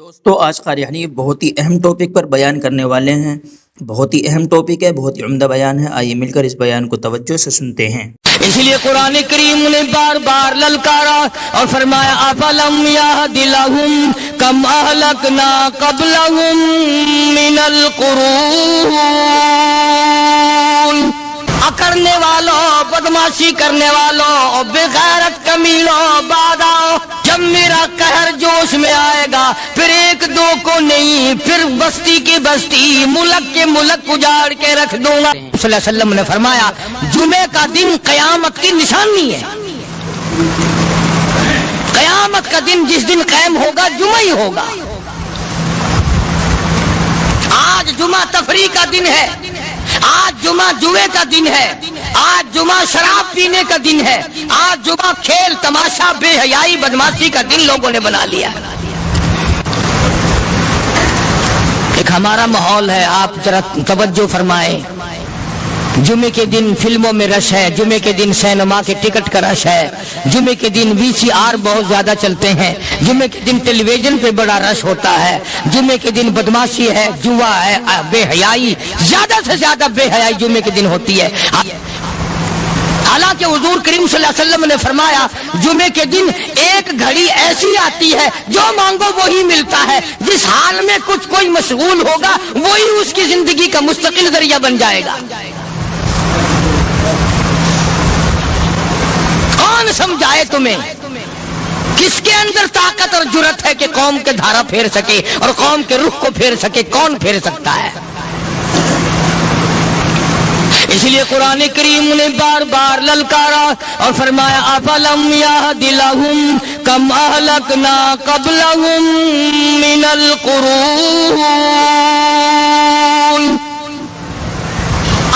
دوستو آج قاریانی بہت ہی اہم ٹاپک پر بیان کرنے والے ہیں۔ بہت ہی اہم ٹاپک ہے، بہت ہی عمدہ بیان ہے، آئیے مل کر اس بیان کو توجہ سے سنتے ہیں۔ اس لیے قرآن کریم نے بار بار للکارا اور فرمایا افلم یہد لہم کم اہلکنا قبلہم من القرون، اکڑنے والوں، بدماشی کرنے والوں، بے غیرت کمیلوں، بعد آؤ جب میرا قہر جوش میں آئے گا، پھر ایک دو کو نہیں، پھر بستی کی بستی، ملک کے ملک اجاڑ کے رکھ دوں گا۔ صلی اللہ علیہ وسلم نے فرمایا جمعے کا دن قیامت کی نشانی ہے۔ قیامت کا دن جس دن قائم ہوگا جمعہ ہی ہوگا۔ آج جمعہ تفریح کا دن ہے، آج جمعہ جوئے کا دن ہے، آج جمعہ شراب پینے کا دن ہے، آج جمعہ کھیل تماشا بے حیائی بدماشی کا دن لوگوں نے بنا لیا۔ ایک ہمارا ماحول ہے، آپ ذرا توجہ فرمائیں۔ جمعے کے دن فلموں میں رش ہے، جمعے کے دن سینما کے ٹکٹ کا رش ہے، جمعے کے دن VCR بہت زیادہ چلتے ہیں، جمعے کے دن ٹیلی ویژن پہ بڑا رش ہوتا ہے، جمعے کے دن بدماشی ہے، جوا ہے، بے حیائی، زیادہ سے زیادہ بے حیائی جمعے کے دن ہوتی ہے۔ حالانکہ حضور کریم صلی اللہ علیہ وسلم نے فرمایا جمعے کے دن ایک گھڑی ایسی آتی ہے جو مانگو وہی ملتا ہے، جس حال میں کچھ کوئی مشغول ہوگا وہی اس کی زندگی کا مستقل ذریعہ بن جائے گا۔ کون سمجھائے تمہیں؟ کس کے اندر طاقت اور جرت ہے کہ قوم کے دھارا پھیر سکے اور قوم کے رخ کو پھیر سکے؟ کون پھیر سکتا ہے؟ اس لیے قرآن کریم نے بار بار للکارا اور فرمایا افلم یہد لہم کم اہلکنا قبلہم من القرون،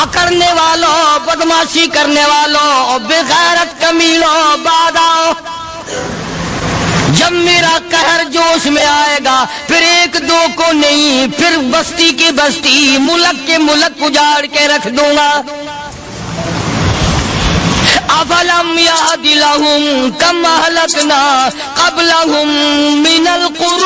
اکڑنے والوں، بدماشی کرنے والوں، بے غیرت کمیلوں، بعد آؤ جب میرا قہر جوش میں آئے گا، پھر ایک دو کو نہیں، پھر بستی کی بستی، ملک کے ملک اجاڑ کے رکھ دوں گا۔ افلم یہد لہم کم اہلکنا قبلہم من القرون،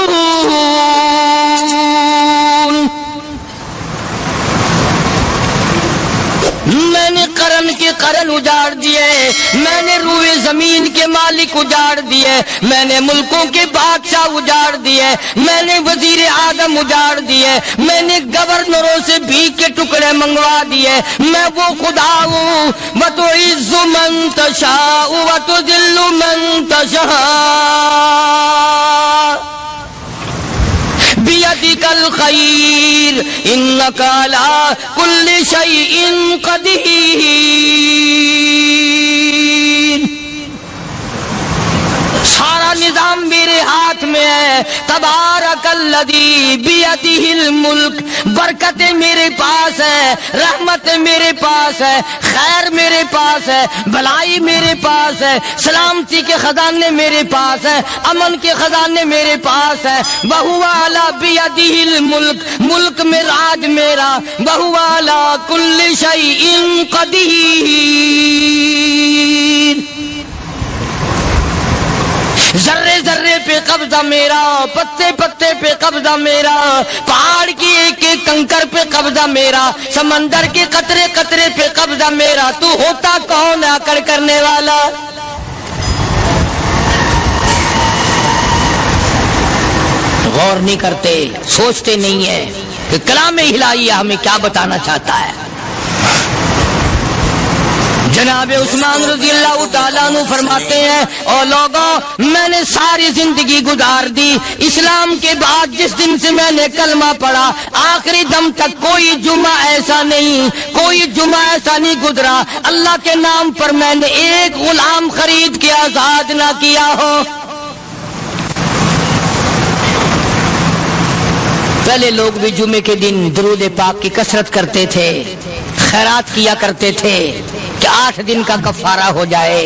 میں نے قرن کے قرن اجاڑ دیے، میں نے روئے زمین کے مالک اجاڑ دیے، میں نے ملکوں کے بادشاہ اجاڑ دیے، میں نے وزیر اعظم اجاڑ دیے، میں نے گورنروں سے بھیک کے ٹکڑے منگوا دیے۔ میں وہ خدا ہوں وَتُعِزُّ مَن تَشَاءُ وَتُذِلُّ مَن تَشَاءُ بِيَدِكَ الْخَيْرُ إِنَّكَ عَلَى كُلِّ شَيْءٍ قَدِيرٌ۔ سارا نظام میرے ہاتھ میں ہے، تبارک الذی بیدہ الملک، برکتیں میرے پاس ہے، رحمتیں میرے پاس ہے، خیر میرے پاس ہے، بھلائی میرے پاس ہے، سلامتی کے خزانے میرے پاس ہے، امن کے خزانے میرے پاس ہے۔ وہو علی بیدہ الملک، ملک میں راج میرا، وہو علی کل شیء قدیر، ذرے ذرے پہ قبضہ میرا، پتے پتے پہ قبضہ میرا، پہاڑ کی ایک ایک کنکر پہ قبضہ میرا، سمندر کے قطرے قطرے پہ قبضہ میرا۔ تو ہوتا کون ہے اکڑ کرنے والا؟ غور نہیں کرتے، سوچتے نہیں ہیں کہ کلام الہی ہمیں کیا بتانا چاہتا ہے۔ جناب عثمان رضی اللہ تعالیٰ عنہ فرماتے ہیں او لوگوں، میں نے ساری زندگی گزار دی، اسلام کے بعد جس دن سے میں نے کلمہ پڑھا آخری دم تک کوئی جمعہ ایسا نہیں، کوئی جمعہ ایسا نہیں گزرا اللہ کے نام پر میں نے ایک غلام خرید کے آزاد نہ کیا ہو۔ پہلے لوگ بھی جمعے کے دن درود پاک کی کثرت کرتے تھے، خیرات کیا کرتے تھے کہ 8 دن کا کفارہ ہو جائے،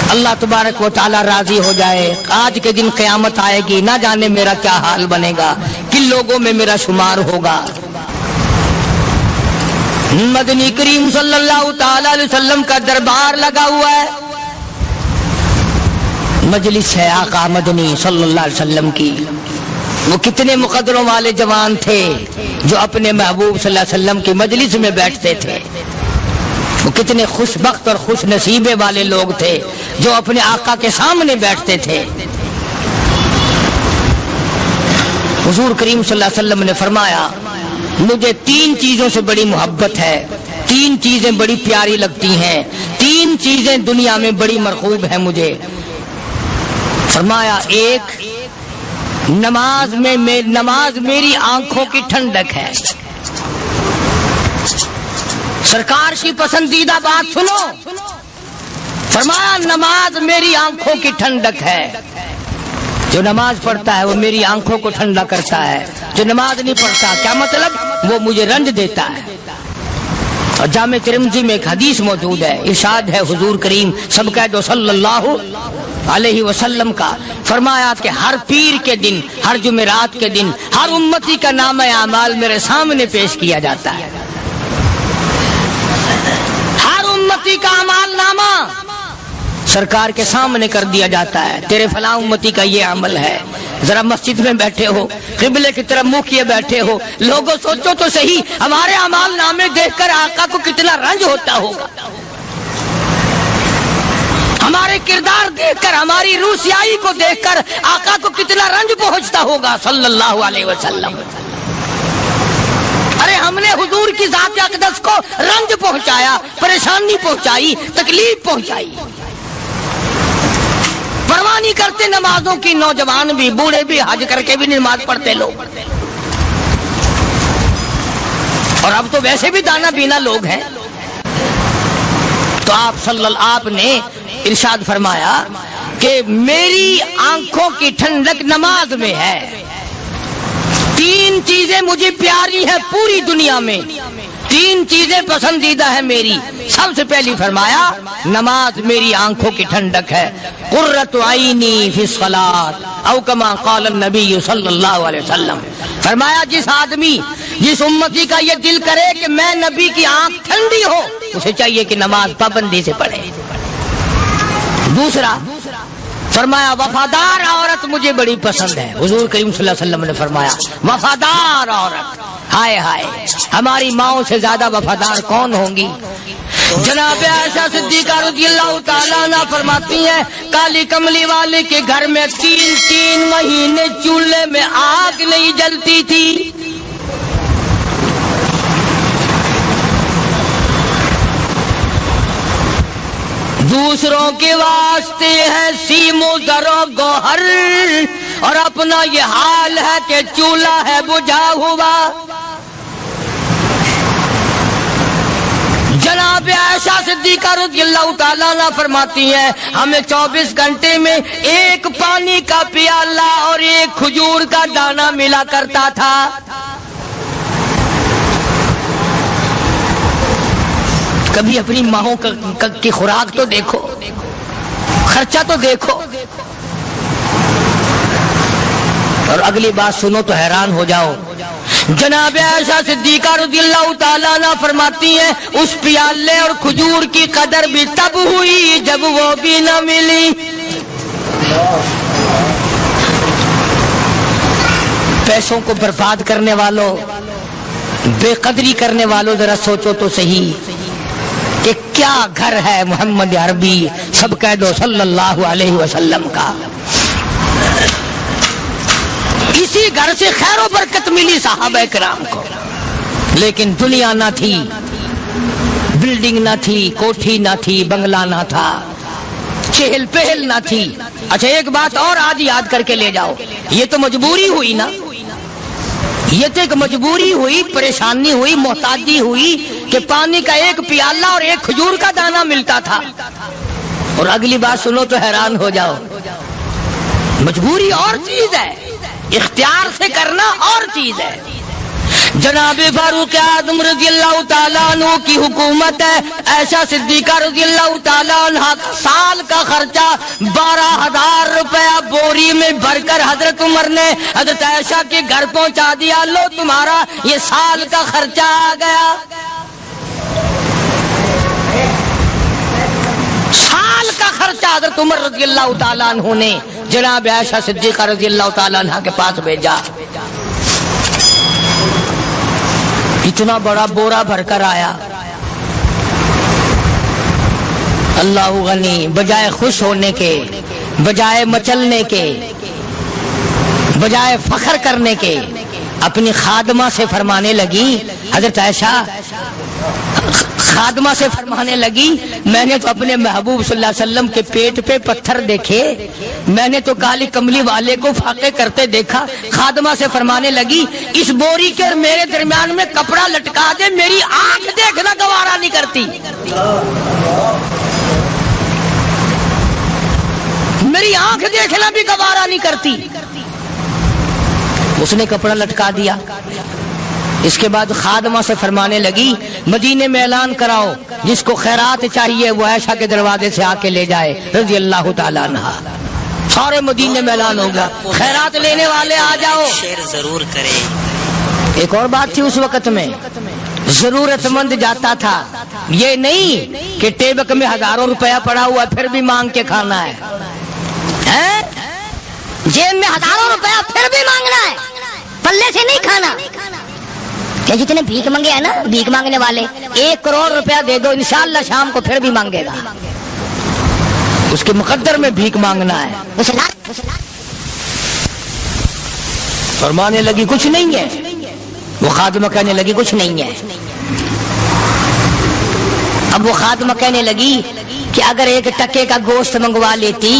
اللہ تبارک و تعالی راضی ہو جائے۔ آج کے دن قیامت آئے گی، نہ جانے میرا کیا حال بنے گا، کن لوگوں میں میرا شمار ہوگا۔ مدنی کریم صلی اللہ تعالی علیہ وسلم کا دربار لگا ہوا ہے، مجلس ہے آقا مدنی صلی اللہ علیہ وسلم کی. وہ کتنے مقدروں والے جوان تھے جو اپنے محبوب صلی اللہ علیہ وسلم کی مجلس میں بیٹھتے تھے. وہ کتنے خوش بخت اور خوش نصیبے والے لوگ تھے جو اپنے آقا کے سامنے بیٹھتے تھے. حضور کریم صلی اللہ علیہ وسلم نے فرمایا مجھے 3 چیزوں سے بڑی محبت ہے, 3 چیزیں بڑی پیاری لگتی ہیں, 3 چیزیں دنیا میں بڑی مرغوب ہیں مجھے. فرمایا ایک نماز میری آنکھوں کی ٹھنڈک ہے. سرکار کی پسندیدہ بات سنو, فرمایا نماز میری آنکھوں کی ٹھنڈک ہے. جو نماز پڑھتا ہے وہ میری آنکھوں کو ٹھنڈا کرتا ہے, جو نماز نہیں پڑھتا کیا مطلب وہ مجھے رنج دیتا ہے. اور جامع ترمذی میں ایک حدیث موجود ہے, ارشاد ہے حضور کریم سب کہہ دو صلی اللہ علیہ وسلم کا, فرمایا کہ ہر پیر کے دن, ہر جمعرات کے دن ہر امتی کا نامہ اعمال میرے سامنے پیش کیا جاتا ہے. ہر امتی کا اعمال نامہ سرکار کے سامنے کر دیا جاتا ہے. تیرے فلاں امتی کا یہ عمل ہے. ذرا مسجد میں بیٹھے ہو, قبلے کی طرف منہ کیے بیٹھے ہو, لوگوں سوچو تو صحیح ہمارے اعمال نامے دیکھ کر آقا کو کتنا رنج ہوتا ہوگا. ہمارے کردار دیکھ کر, ہماری روح سیاہی کو دیکھ کر آقا کو کتنا رنج پہنچتا ہوگا صلی اللہ علیہ وسلم. ارے ہم نے حضور کی ذات اقدس کو رنج پہنچایا, پریشانی پہنچائی, تکلیف پہنچائی. پرواہ نہیں کرتے نمازوں کی, نوجوان بھی بوڑھے بھی حج کر کے بھی نماز پڑھتے لوگ. اور اب تو ویسے بھی دانا بینا لوگ ہیں. تو آپ نے ارشاد فرمایا کہ میری آنکھوں کی ٹھنڈک نماز میں ہے. 3 چیزیں مجھے پیاری ہیں پوری دنیا میں, 3 چیزیں پسندیدہ ہیں میری. سب سے پہلی فرمایا نماز میری آنکھوں کی ٹھنڈک ہے. قرۃ عینی فی الصلاۃ او کما قال النبی صلی اللہ علیہ وسلم. فرمایا جس آدمی, جس امتی کا یہ دل کرے کہ میں نبی کی آنکھ ٹھنڈی ہو, اسے چاہیے کہ نماز پابندی سے پڑھے. دوسرا فرمایا وفادار عورت مجھے بڑی پسند ہے. حضور کریم صلی اللہ علیہ وسلم نے فرمایا وفادار عورت, ہائے ہائے ہماری ماؤں سے زیادہ وفادار کون ہوں گی. جناب عائشہ صدیقہ رضی اللہ تعالیٰ عنہ فرماتی ہیں کالی کملی والے کے گھر میں 3 مہینے چولہے میں آگ نہیں جلتی تھی. دوسروں کے واسطے ہے سیم و زر و گوہر, اور اپنا یہ حال ہے کہ چولہا ہے بجھا ہوا. جناب عائشہ صدیقہ رضی اللہ تعالیٰ عنہ فرماتی ہیں ہمیں 24 گھنٹے میں 1 پانی کا پیالہ اور 1 کھجور کا دانہ ملا کرتا تھا. کبھی اپنی ماؤں کی خوراک تو دیکھو, خرچہ تو دیکھو. اور اگلی بات سنو تو حیران ہو جاؤ. جناب عائشہ صدیقہ رضی اللہ تعالیٰ عنہ فرماتی ہیں اس پیالے اور کھجور کی قدر بھی تب ہوئی جب وہ بھی نہ ملی. پیسوں کو برباد کرنے والوں, بے قدری کرنے والوں, ذرا سوچو تو صحیح کہ کیا گھر ہے محمد عربی سب کہہ دو صلی اللہ علیہ وسلم کا. اسی گھر سے خیر و برکت ملی صحابہ کرام کو, لیکن دنیا نہ تھی, بلڈنگ نہ تھی, کوٹھی نہ تھی, بنگلہ نہ تھا, چہل پہل نہ تھی. اچھا ایک بات اور آج یاد کر کے لے جاؤ, یہ تو مجبوری ہوئی نا, یہ تو ایک مجبوری ہوئی, پریشانی ہوئی, محتاجی ہوئی کہ پانی کا 1 پیالہ اور 1 کھجور کا دانہ ملتا تھا. اور اگلی بات سنو تو حیران ہو جاؤ. مجبوری اور چیز ہے, اختیار سے کرنا اور چیز ہے. جناب فاروق اعظم رضی اللہ تعالیٰ عنہ کی حکومت ہے. عائشہ صدیقہ رضی اللہ تعالیٰ عنہ سال کا خرچہ 12,000 روپیہ بوری میں بھر کر حضرت عمر نے حضرت عائشہ کے گھر پہنچا دیا. لو تمہارا یہ سال کا خرچہ آ گیا. سال کا خرچہ حضرت عمر رضی اللہ تعالیٰ عنہ نے جناب عائشہ صدیقہ رضی اللہ تعالیٰ عنہ کے پاس بھیجا. اتنا بڑا بورا بھر کر آیا. اللہ غنی، بجائے خوش ہونے کے، بجائے مچلنے کے، بجائے فخر کرنے کے، اپنی خادمہ سے فرمانے لگی، حضرت عائشہ خادمہ سے فرمانے لگی، میں نے تو اپنے محبوب صلی اللہ علیہ وسلم کے پیٹ پہ پتھر دیکھے، میں نے تو کالی کملی والے کو فاقے کرتے دیکھا. خادمہ سے فرمانے لگی، اس بوری کے اور میرے درمیان میں کپڑا لٹکا دے، میری آنکھ دیکھنا گوارا نہیں کرتی، میری آنکھ دیکھنا بھی گوارا نہیں کرتی. اس نے کپڑا لٹکا دیا. اس کے بعد خادمہ سے فرمانے لگی، مدینے میں اعلان کراؤ، جس کو خیرات چاہیے وہ عائشہ کے دروازے سے آ کے لے جائے رضی اللہ تعالیٰ عنہ. سارے مدینے میں اعلان ہوگا، خیرات لینے والے آ جاؤ. شیئر ضرور کریں. ایک اور بات تھی اس وقت میں، ضرورت مند جاتا تھا، یہ نہیں کہ ٹیبک میں ہزاروں روپیہ پڑا ہوا پھر بھی مانگ کے کھانا ہے، جیب میں ہزاروں روپیہ پھر بھی مانگنا ہے، پلے سے نہیں کھانا. کہ جتنے بھیک مانگے ہیں نا، بھیک مانگنے والے، 1 کروڑ روپیہ دے دو، انشاءاللہ شام کو پھر بھی مانگے گا. اس کے مقدر میں بھیک مانگنا ہے. فرمانے لگی کچھ نہیں ہے. وہ خادمہ کہنے لگی کچھ نہیں ہے. اب وہ خادمہ کہنے لگی کہ اگر 1 ٹکے کا گوشت منگوا لیتی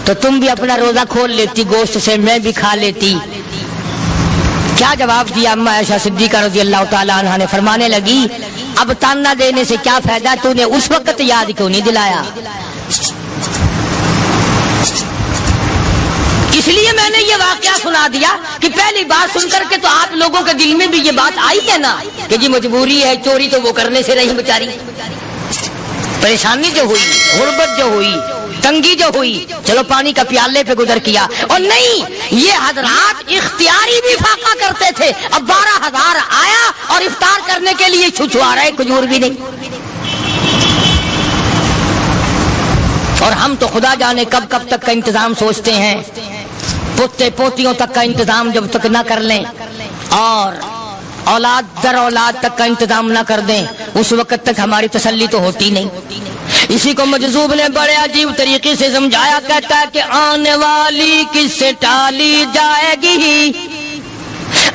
تو تم بھی اپنا روزہ کھول لیتی، گوشت سے میں بھی کھا لیتی. کیا جواب دیا اما عائشہ صدیقہ رضی اللہ تعالیٰ عنہ نے؟ فرمانے لگی، اب تانا دینے سے کیا فائدہ، تو نے اس وقت یاد کیوں نہیں دلایا؟ اس لیے میں نے یہ واقعہ سنا دیا کہ پہلی بات سن کر کے تو آپ لوگوں کے دل میں بھی یہ بات آئی ہے نا کہ جی مجبوری ہے، چوری تو وہ کرنے سے رہی بیچاری. پریشانی جو ہوئی، غربت جو ہوئی، تنگی جو ہوئی، چلو پانی کا پیالے پہ گزر کیا. اور نہیں، یہ حضرات اختیاری بھی فاقہ کرتے تھے. اب 12,000 آیا اور افطار کرنے کے لیے چھچوا رہے، کھجور بھی نہیں. اور ہم تو خدا جانے کب کب تک کا انتظام سوچتے ہیں، پوتے پوتیوں تک کا انتظام جب تک نہ کر لیں اور اولاد در اولاد تک کا انتظام نہ کر دیں، اس وقت تک ہماری تسلی تو ہوتی نہیں. اسی کو مجذوب نے بڑے عجیب طریقے سے سمجھایا، کہتا ہے کہ آنے والی کس سے ٹالی جائے گی،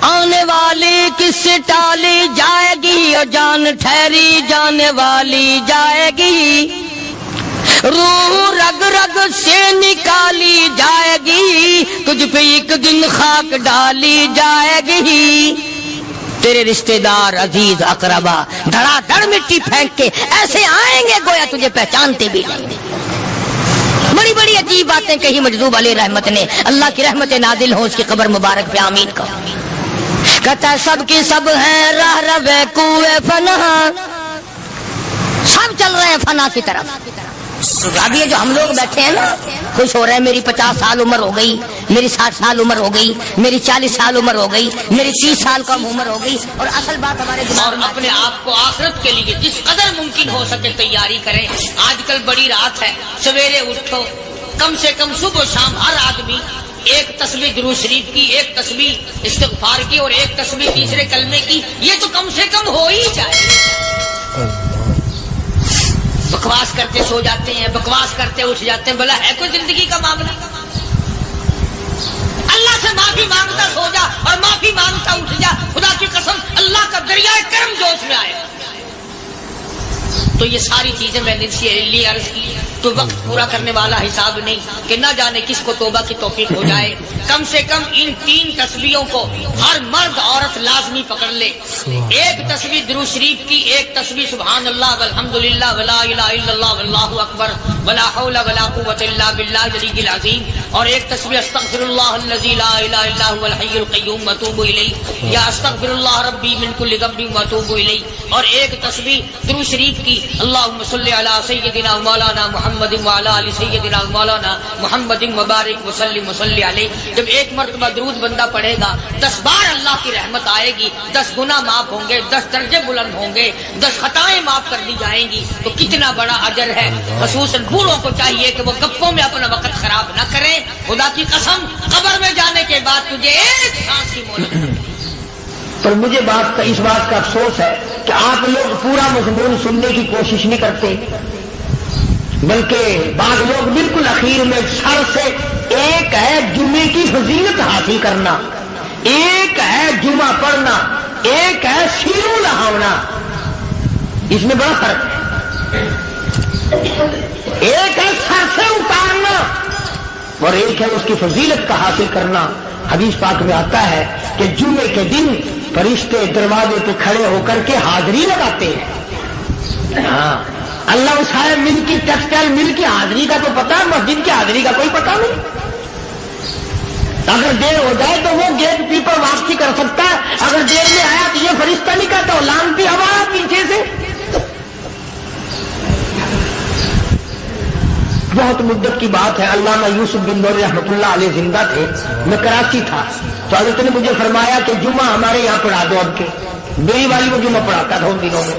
آنے والی کس سے ٹالی جائے گی، اور جان ٹھہری جانے والی جائے گی، روح رگ رگ سے نکالی جائے گی، تجھ پہ ایک دن خاک ڈالی جائے گی. تیرے رشتہ دار عزیز اقربا دھڑا دھڑ مٹی پھینک کے ایسے آئیں گے گویا تجھے پہچانتے بھی نہیں. بڑی بڑی عجیب باتیں کہی مجذوب علیہ رحمت نے. اللہ کی رحمت نازل ہو اس کی قبر مبارک پہ آمین کا. کہتا ہے سب کی سب ہیں راہ روے کوئے فنا، سب چل رہے ہیں فنا کی طرف. اب یہ جو ہم لوگ بیٹھے ہیں نا خوش ہو رہے ہیں، میری 50 سال عمر ہو گئی، میری 60 سال عمر ہو گئی، میری 40 سال عمر ہو گئی، میری 30 سال کم عمر ہو گئی. اور اصل بات ہمارے دماغ میں اپنے آپ کو آخرت کے لیے جس قدر ممکن ہو سکے تیاری کریں. آج کل بڑی رات ہے، سویرے اٹھو، کم سے کم صبح و شام ہر آدمی 1 تسبیح درود شریف کی، 1 تسبیح استغفار کی، اور 1 تسبیح تیسرے کلمے کی. یہ تو کم سے کم ہو ہی جائے. بکواس کرتے سو جاتے ہیں، بکواس کرتے اٹھ جاتے ہیں. بلا ہے کوئی زندگی کا معاملہ؟ اللہ سے معافی مانگتا سو جا اور معافی مانگتا اٹھ جا. خدا کی قسم اللہ کا دریائے کرم جوش میں آئے. تو یہ ساری چیزیں میں نے اس لیے عرض کی. تو وقت پورا کرنے والا حساب نہیں کہ نہ جانے کس کو توبہ کی توفیق ہو جائے. کم سے کم ان 3 تسبیحوں کو ہر مرد عورت لازمی پکڑ لے. 1 تسبیح درود شریف کی، 1 تسبیح سبحان اللہ والحمدللہ ولا الہ الا اللہ واللہ اکبر ولا حول ولا قوت الا باللہ العلی العظیم. اور ایک تسبیح استغفراللہ الذی لا الہ الا هو الحی القیوم واتوب الیہ یا استغفراللہ ربی من کل ذنب واتوب الیہ، اور ایک تسبیح درود شریف کی اللہم صلی علی سیدنا مولانا محمد وعلی آل سیدنا مولانا محمد مبارک وسلم وصلی علیہ۔ جب ایک مرتبہ درود بندہ پڑھے گا 10 بار اللہ کی رحمت آئے گی، 10 گناہ معاف ہوں گے، 10 درجے بلند ہوں گے، 10 خطائیں معاف کر دی جائیں گی، تو کتنا بڑا اجر ہے۔ خصوصاً بوڑھوں کو چاہیے کہ وہ گپوں میں اپنا وقت خراب نہ کریں۔ خدا کی قسم قبر میں جانے کے بعد تجھے ایک سانس کی مہلت۔ پر مجھے اس بات کا افسوس ہے کہ آپ لوگ پورا مضمون سننے کی کوشش نہیں کرتے، بلکہ بعض لوگ بالکل اخیر میں سر سے، ایک ہے جمعے کی فضیلت حاصل کرنا، ایک ہے جمعہ پڑھنا، ایک ہے سیرو لہاونا، اس میں بڑا فرق ہے۔ ایک ہے سر سے اتارنا اور ایک ہے اس کی فضیلت کا حاصل کرنا۔ حدیث پاک میں آتا ہے کہ جمعے کے دن فرشتے دروازے پہ کھڑے ہو کر کے حاضری لگاتے ہیں۔ ہاں، اللہ صاحب مل کی ٹیکسٹائل مل کی حاضری کا تو پتا ہے، مسجد کی حاضری کا کوئی پتا نہیں۔ اگر دیر ہو جائے تو وہ گیٹ کیپر واپسی کر سکتا ہے، اگر دیر میں آیا تو یہ فرشتہ نہیں کہتا، لانتی ہوا پیچھے سے۔ بہت مدت کی بات ہے، علامہ یوسف بن نور رحمۃ اللہ علیہ زندہ تھے، میں کراچی تھا، تو حضرت نے مجھے فرمایا کہ جمعہ ہمارے یہاں پڑھا دو اب کے۔ میری والی وہ جمعہ پڑھاتا تھا ان دنوں میں،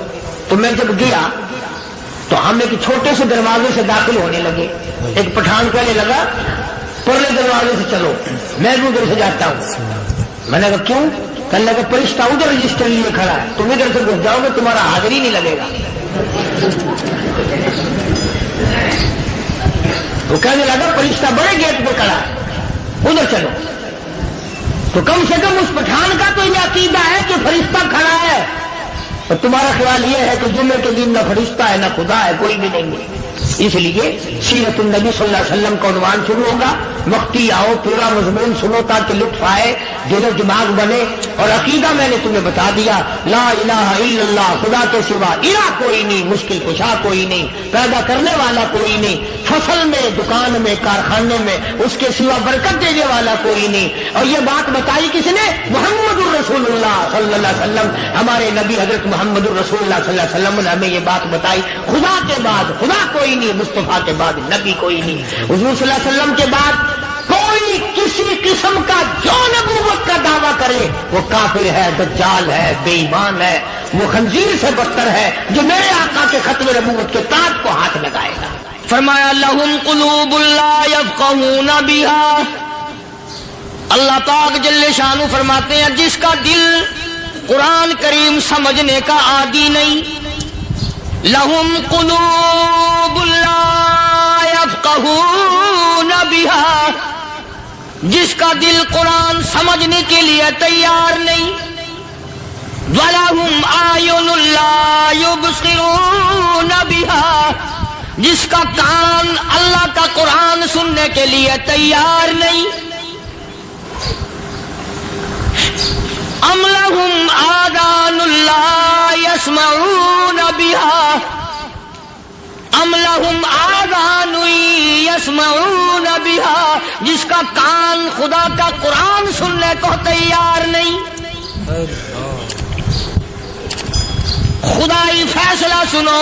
تو میں جب گیا تو ہم ایک چھوٹے سے دروازے سے داخل ہونے لگے۔ ایک پٹھان کہنے لگا پرلے دروازے سے چلو، میں بھی ادھر سے جاتا ہوں۔ میں نے کہا کیوں؟ کہنے لگا فرشتہ ادھر رجسٹر لیے کھڑا ہے، تم ادھر سے گھس جاؤ گے تمہارا حاضری نہیں لگے گا۔ وہ کہنے لگا فرشتہ بڑے گیٹ پہ کھڑا ہے، ادھر چلو۔ تو کم سے کم اس پٹھان کا تو یہ عقیدہ ہے کہ فرشتہ کھڑا ہے، اور تمہارا خیال یہ ہے کہ جمعے کے دن نہ فرشتہ ہے نہ خدا ہے، کوئی بھی نہیں ہے۔ اس لیے سیرت النبی صلی اللہ علیہ وسلم کا عنوان شروع ہوگا، وقتی آؤ پورا مضمون سنو تاکہ لطف آئے، دل و دماغ بنے۔ اور عقیدہ میں نے تمہیں بتا دیا، لا الہ الا اللہ، خدا کے سوا الہ کوئی نہیں، مشکل کشا کوئی نہیں، پیدا کرنے والا کوئی نہیں، فصل میں، دکان میں، کارخانے میں اس کے سوا برکت دینے والا کوئی نہیں۔ اور یہ بات بتائی کس نے؟ محمد الرسول اللہ صلی اللہ علیہ وسلم، ہمارے نبی حضرت محمد الرسول اللہ صلی اللہ علیہ وسلم نے ہمیں یہ بات بتائی۔ خدا کے بعد خدا کوئی نہیں، مصطفیٰ کے بعد نبی کوئی نہیں، حضور صلی اللہ علیہ وسلم کے بعد کوئی کسی قسم کا جو نبوت کا دعویٰ کرے وہ کافر ہے، دجال ہے، بے ایمان ہے، وہ خنزیر سے بدتر ہے جو میرے آقا کے ختم نبوت کے تاج کو ہاتھ لگائے گا۔ فرمایا لہم قلوب لا یفقہون بہا، اللہ پاک جل شانہ فرماتے ہیں جس کا دل قرآن کریم سمجھنے کا عادی نہیں، لہم قلوب لا یفقہون بہا، جس کا دل قرآن سمجھنے کے لیے تیار نہیں، وَلَهُمْ أَعْيُنٌ لَا يُبْصِرُونَ بِهَا، جس کا کان اللہ کا قرآن سننے کے لیے تیار نہیں، أَمْ لَهُمْ آذَانٌ لَا يَسْمَعُونَ بِهَا، أَمْ لَهُمْ آذَانٌ يَسْمَعُونَ بِهَا، جس کا کان خدا کا قرآن سننے کو تیار نہیں۔ خدائی فیصلہ سنو،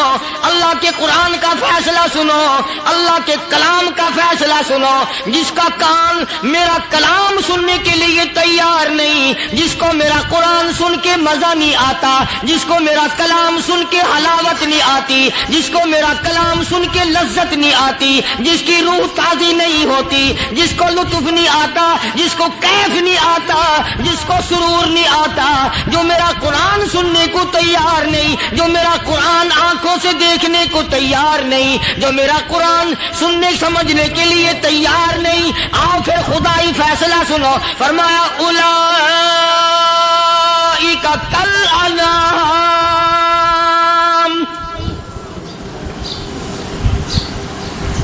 اللہ کے قرآن کا فیصلہ سنو، اللہ کے کلام کا فیصلہ سنو۔ جس کا کان میرا کلام سننے کے لیے تیار نہیں، جس کو میرا قرآن سن کے مزہ نہیں آتا، جس کو میرا کلام سن کے حلاوت نہیں آتی، جس کو میرا کلام سن کے لذت نہیں آتی، جس کی روح تازی نہیں ہوتی، جس کو لطف نہیں آتا، جس کو کیف نہیں آتا، جس کو سرور نہیں آتا، جو میرا قرآن سننے کو تیار نہیں، جو میرا قرآن آنکھوں سے دیکھنے کو تیار نہیں، جو میرا قرآن سننے سمجھنے کے لیے تیار نہیں، آؤ پھر خدائی فیصلہ سنو۔ فرمایا اولئک کالانعام،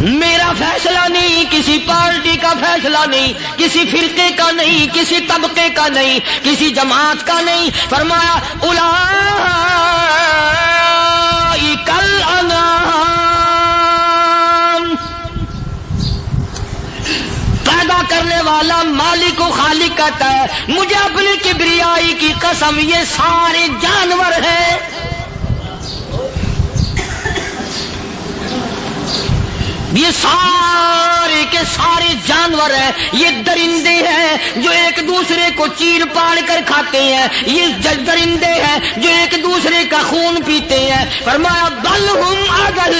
میرا فیصلہ نہیں، کسی پارٹی کا فیصلہ نہیں، کسی فرقے کا نہیں، کسی طبقے کا نہیں، کسی جماعت کا نہیں۔ فرمایا اولئک الانعام، پیدا کرنے والا مالک و خالق کہتا ہے مجھے اپنی کبریائی کی قسم یہ سارے جانور ہیں، یہ سارے کے سارے جانور ہیں، یہ درندے ہیں جو ایک دوسرے کو چیر پاڑ کر کھاتے ہیں، یہ درندے ہیں جو ایک دوسرے کا خون پیتے ہیں۔ فرمایا بل ہم اضل،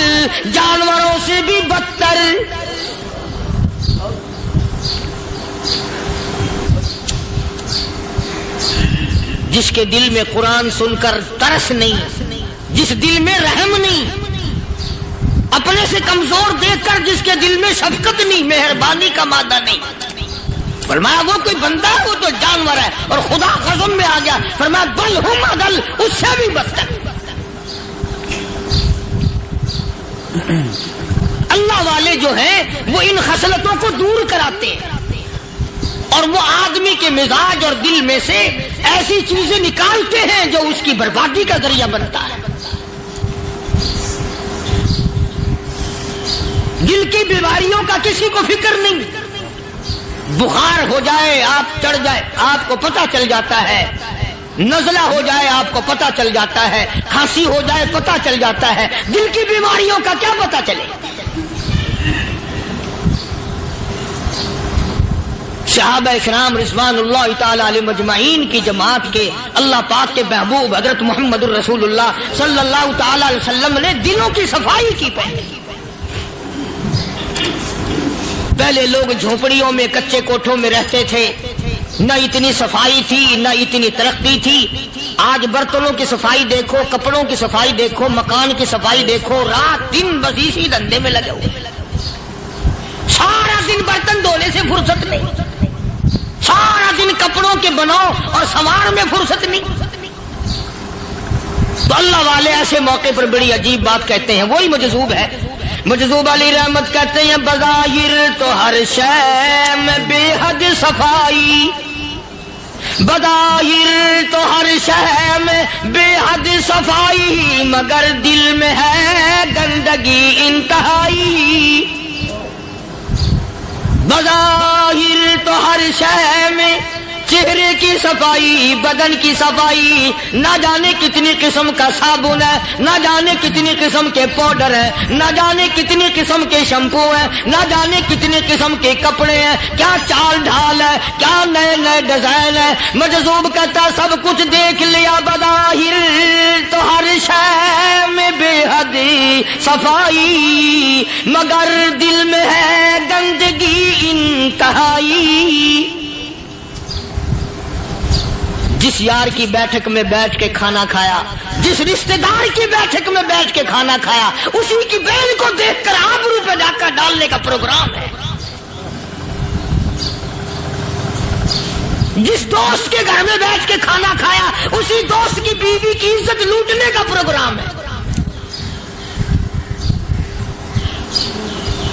جانوروں سے بھی بدتر۔ جس کے دل میں قرآن سن کر ترس نہیں، جس دل میں رحم نہیں، اپنے سے کمزور دیکھ کر جس کے دل میں شفقت نہیں، مہربانی کا مادہ نہیں، فرمایا وہ کوئی بندہ ہے، وہ تو جانور ہے۔ اور خدا غضب میں آ گیا، فرمایا بل ہم اضل، اس سے بھی بدتر۔ اللہ والے جو ہیں وہ ان خصلتوں کو دور کراتے ہیں، اور وہ آدمی کے مزاج اور دل میں سے ایسی چیزیں نکالتے ہیں جو اس کی بربادی کا ذریعہ بنتا ہے۔ دل کی بیماریوں کا کسی کو فکر نہیں، بخار ہو جائے آپ چڑھ جائے آپ کو پتہ چل جاتا ہے، نزلہ ہو جائے آپ کو پتہ چل جاتا ہے، کھانسی ہو جائے پتہ چل جاتا ہے، دل کی بیماریوں کا کیا پتہ چلے؟ صحابہ کرام رضوان اللہ تعالی علیہم اجمعین کی جماعت کے اللہ پاک کے محبوب حضرت محمد الرسول اللہ صلی اللہ تعالی علیہ وسلم نے دلوں کی صفائی کی پہلے لوگ جھونپڑیوں میں کچے کوٹھوں میں رہتے تھے، نہ اتنی صفائی تھی نہ اتنی ترقی تھی۔ آج برتنوں کی صفائی دیکھو، کپڑوں کی صفائی دیکھو، مکان کی صفائی دیکھو، رات دن بس اسی دھندے میں لگے ہوئے، سارا دن برتن دھونے سے فرصت نہیں، سارا دن کپڑوں کے بناؤ اور سنوار میں فرصت نہیں۔ تو اللہ والے ایسے موقع پر بڑی عجیب بات کہتے ہیں، وہی مجذوب ہے، مجذوب علی رحمت کہتے ہیں بظاہر تو ہر شے میں بے حد صفائی، بظاہر تو ہر شے میں بے حد صفائی، مگر دل میں ہے گندگی انتہائی۔ بظاہر تو ہر شے میں چہرے کی صفائی، بدن کی صفائی، نہ جانے کتنی قسم کا صابن ہے، نہ جانے کتنی قسم کے پاؤڈر ہیں، نہ جانے کتنی قسم کے شیمپو ہیں، نہ جانے کتنی قسم کے کپڑے ہیں، کیا چال ڈھال ہے، کیا نئے نئے ڈیزائن ہے۔ مجذوب کہتا سب کچھ دیکھ لیا، بظاہر تو ہر شے میں بے حد صفائی، مگر دل میں ہے گندگی انتہائی۔ جس یار کی بیٹھک میں بیٹھ کے کھانا کھایا، جس رشتہ دار کی بیٹھک میں بیٹھ کے کھانا کھایا، اسی کی بہن کو دیکھ کر آبرو پہ ڈاکہ ڈالنے کا پروگرام ہے۔ جس دوست کے گھر میں بیٹھ کے کھانا کھایا، اسی دوست کی بیوی کی عزت لوٹنے کا پروگرام ہے۔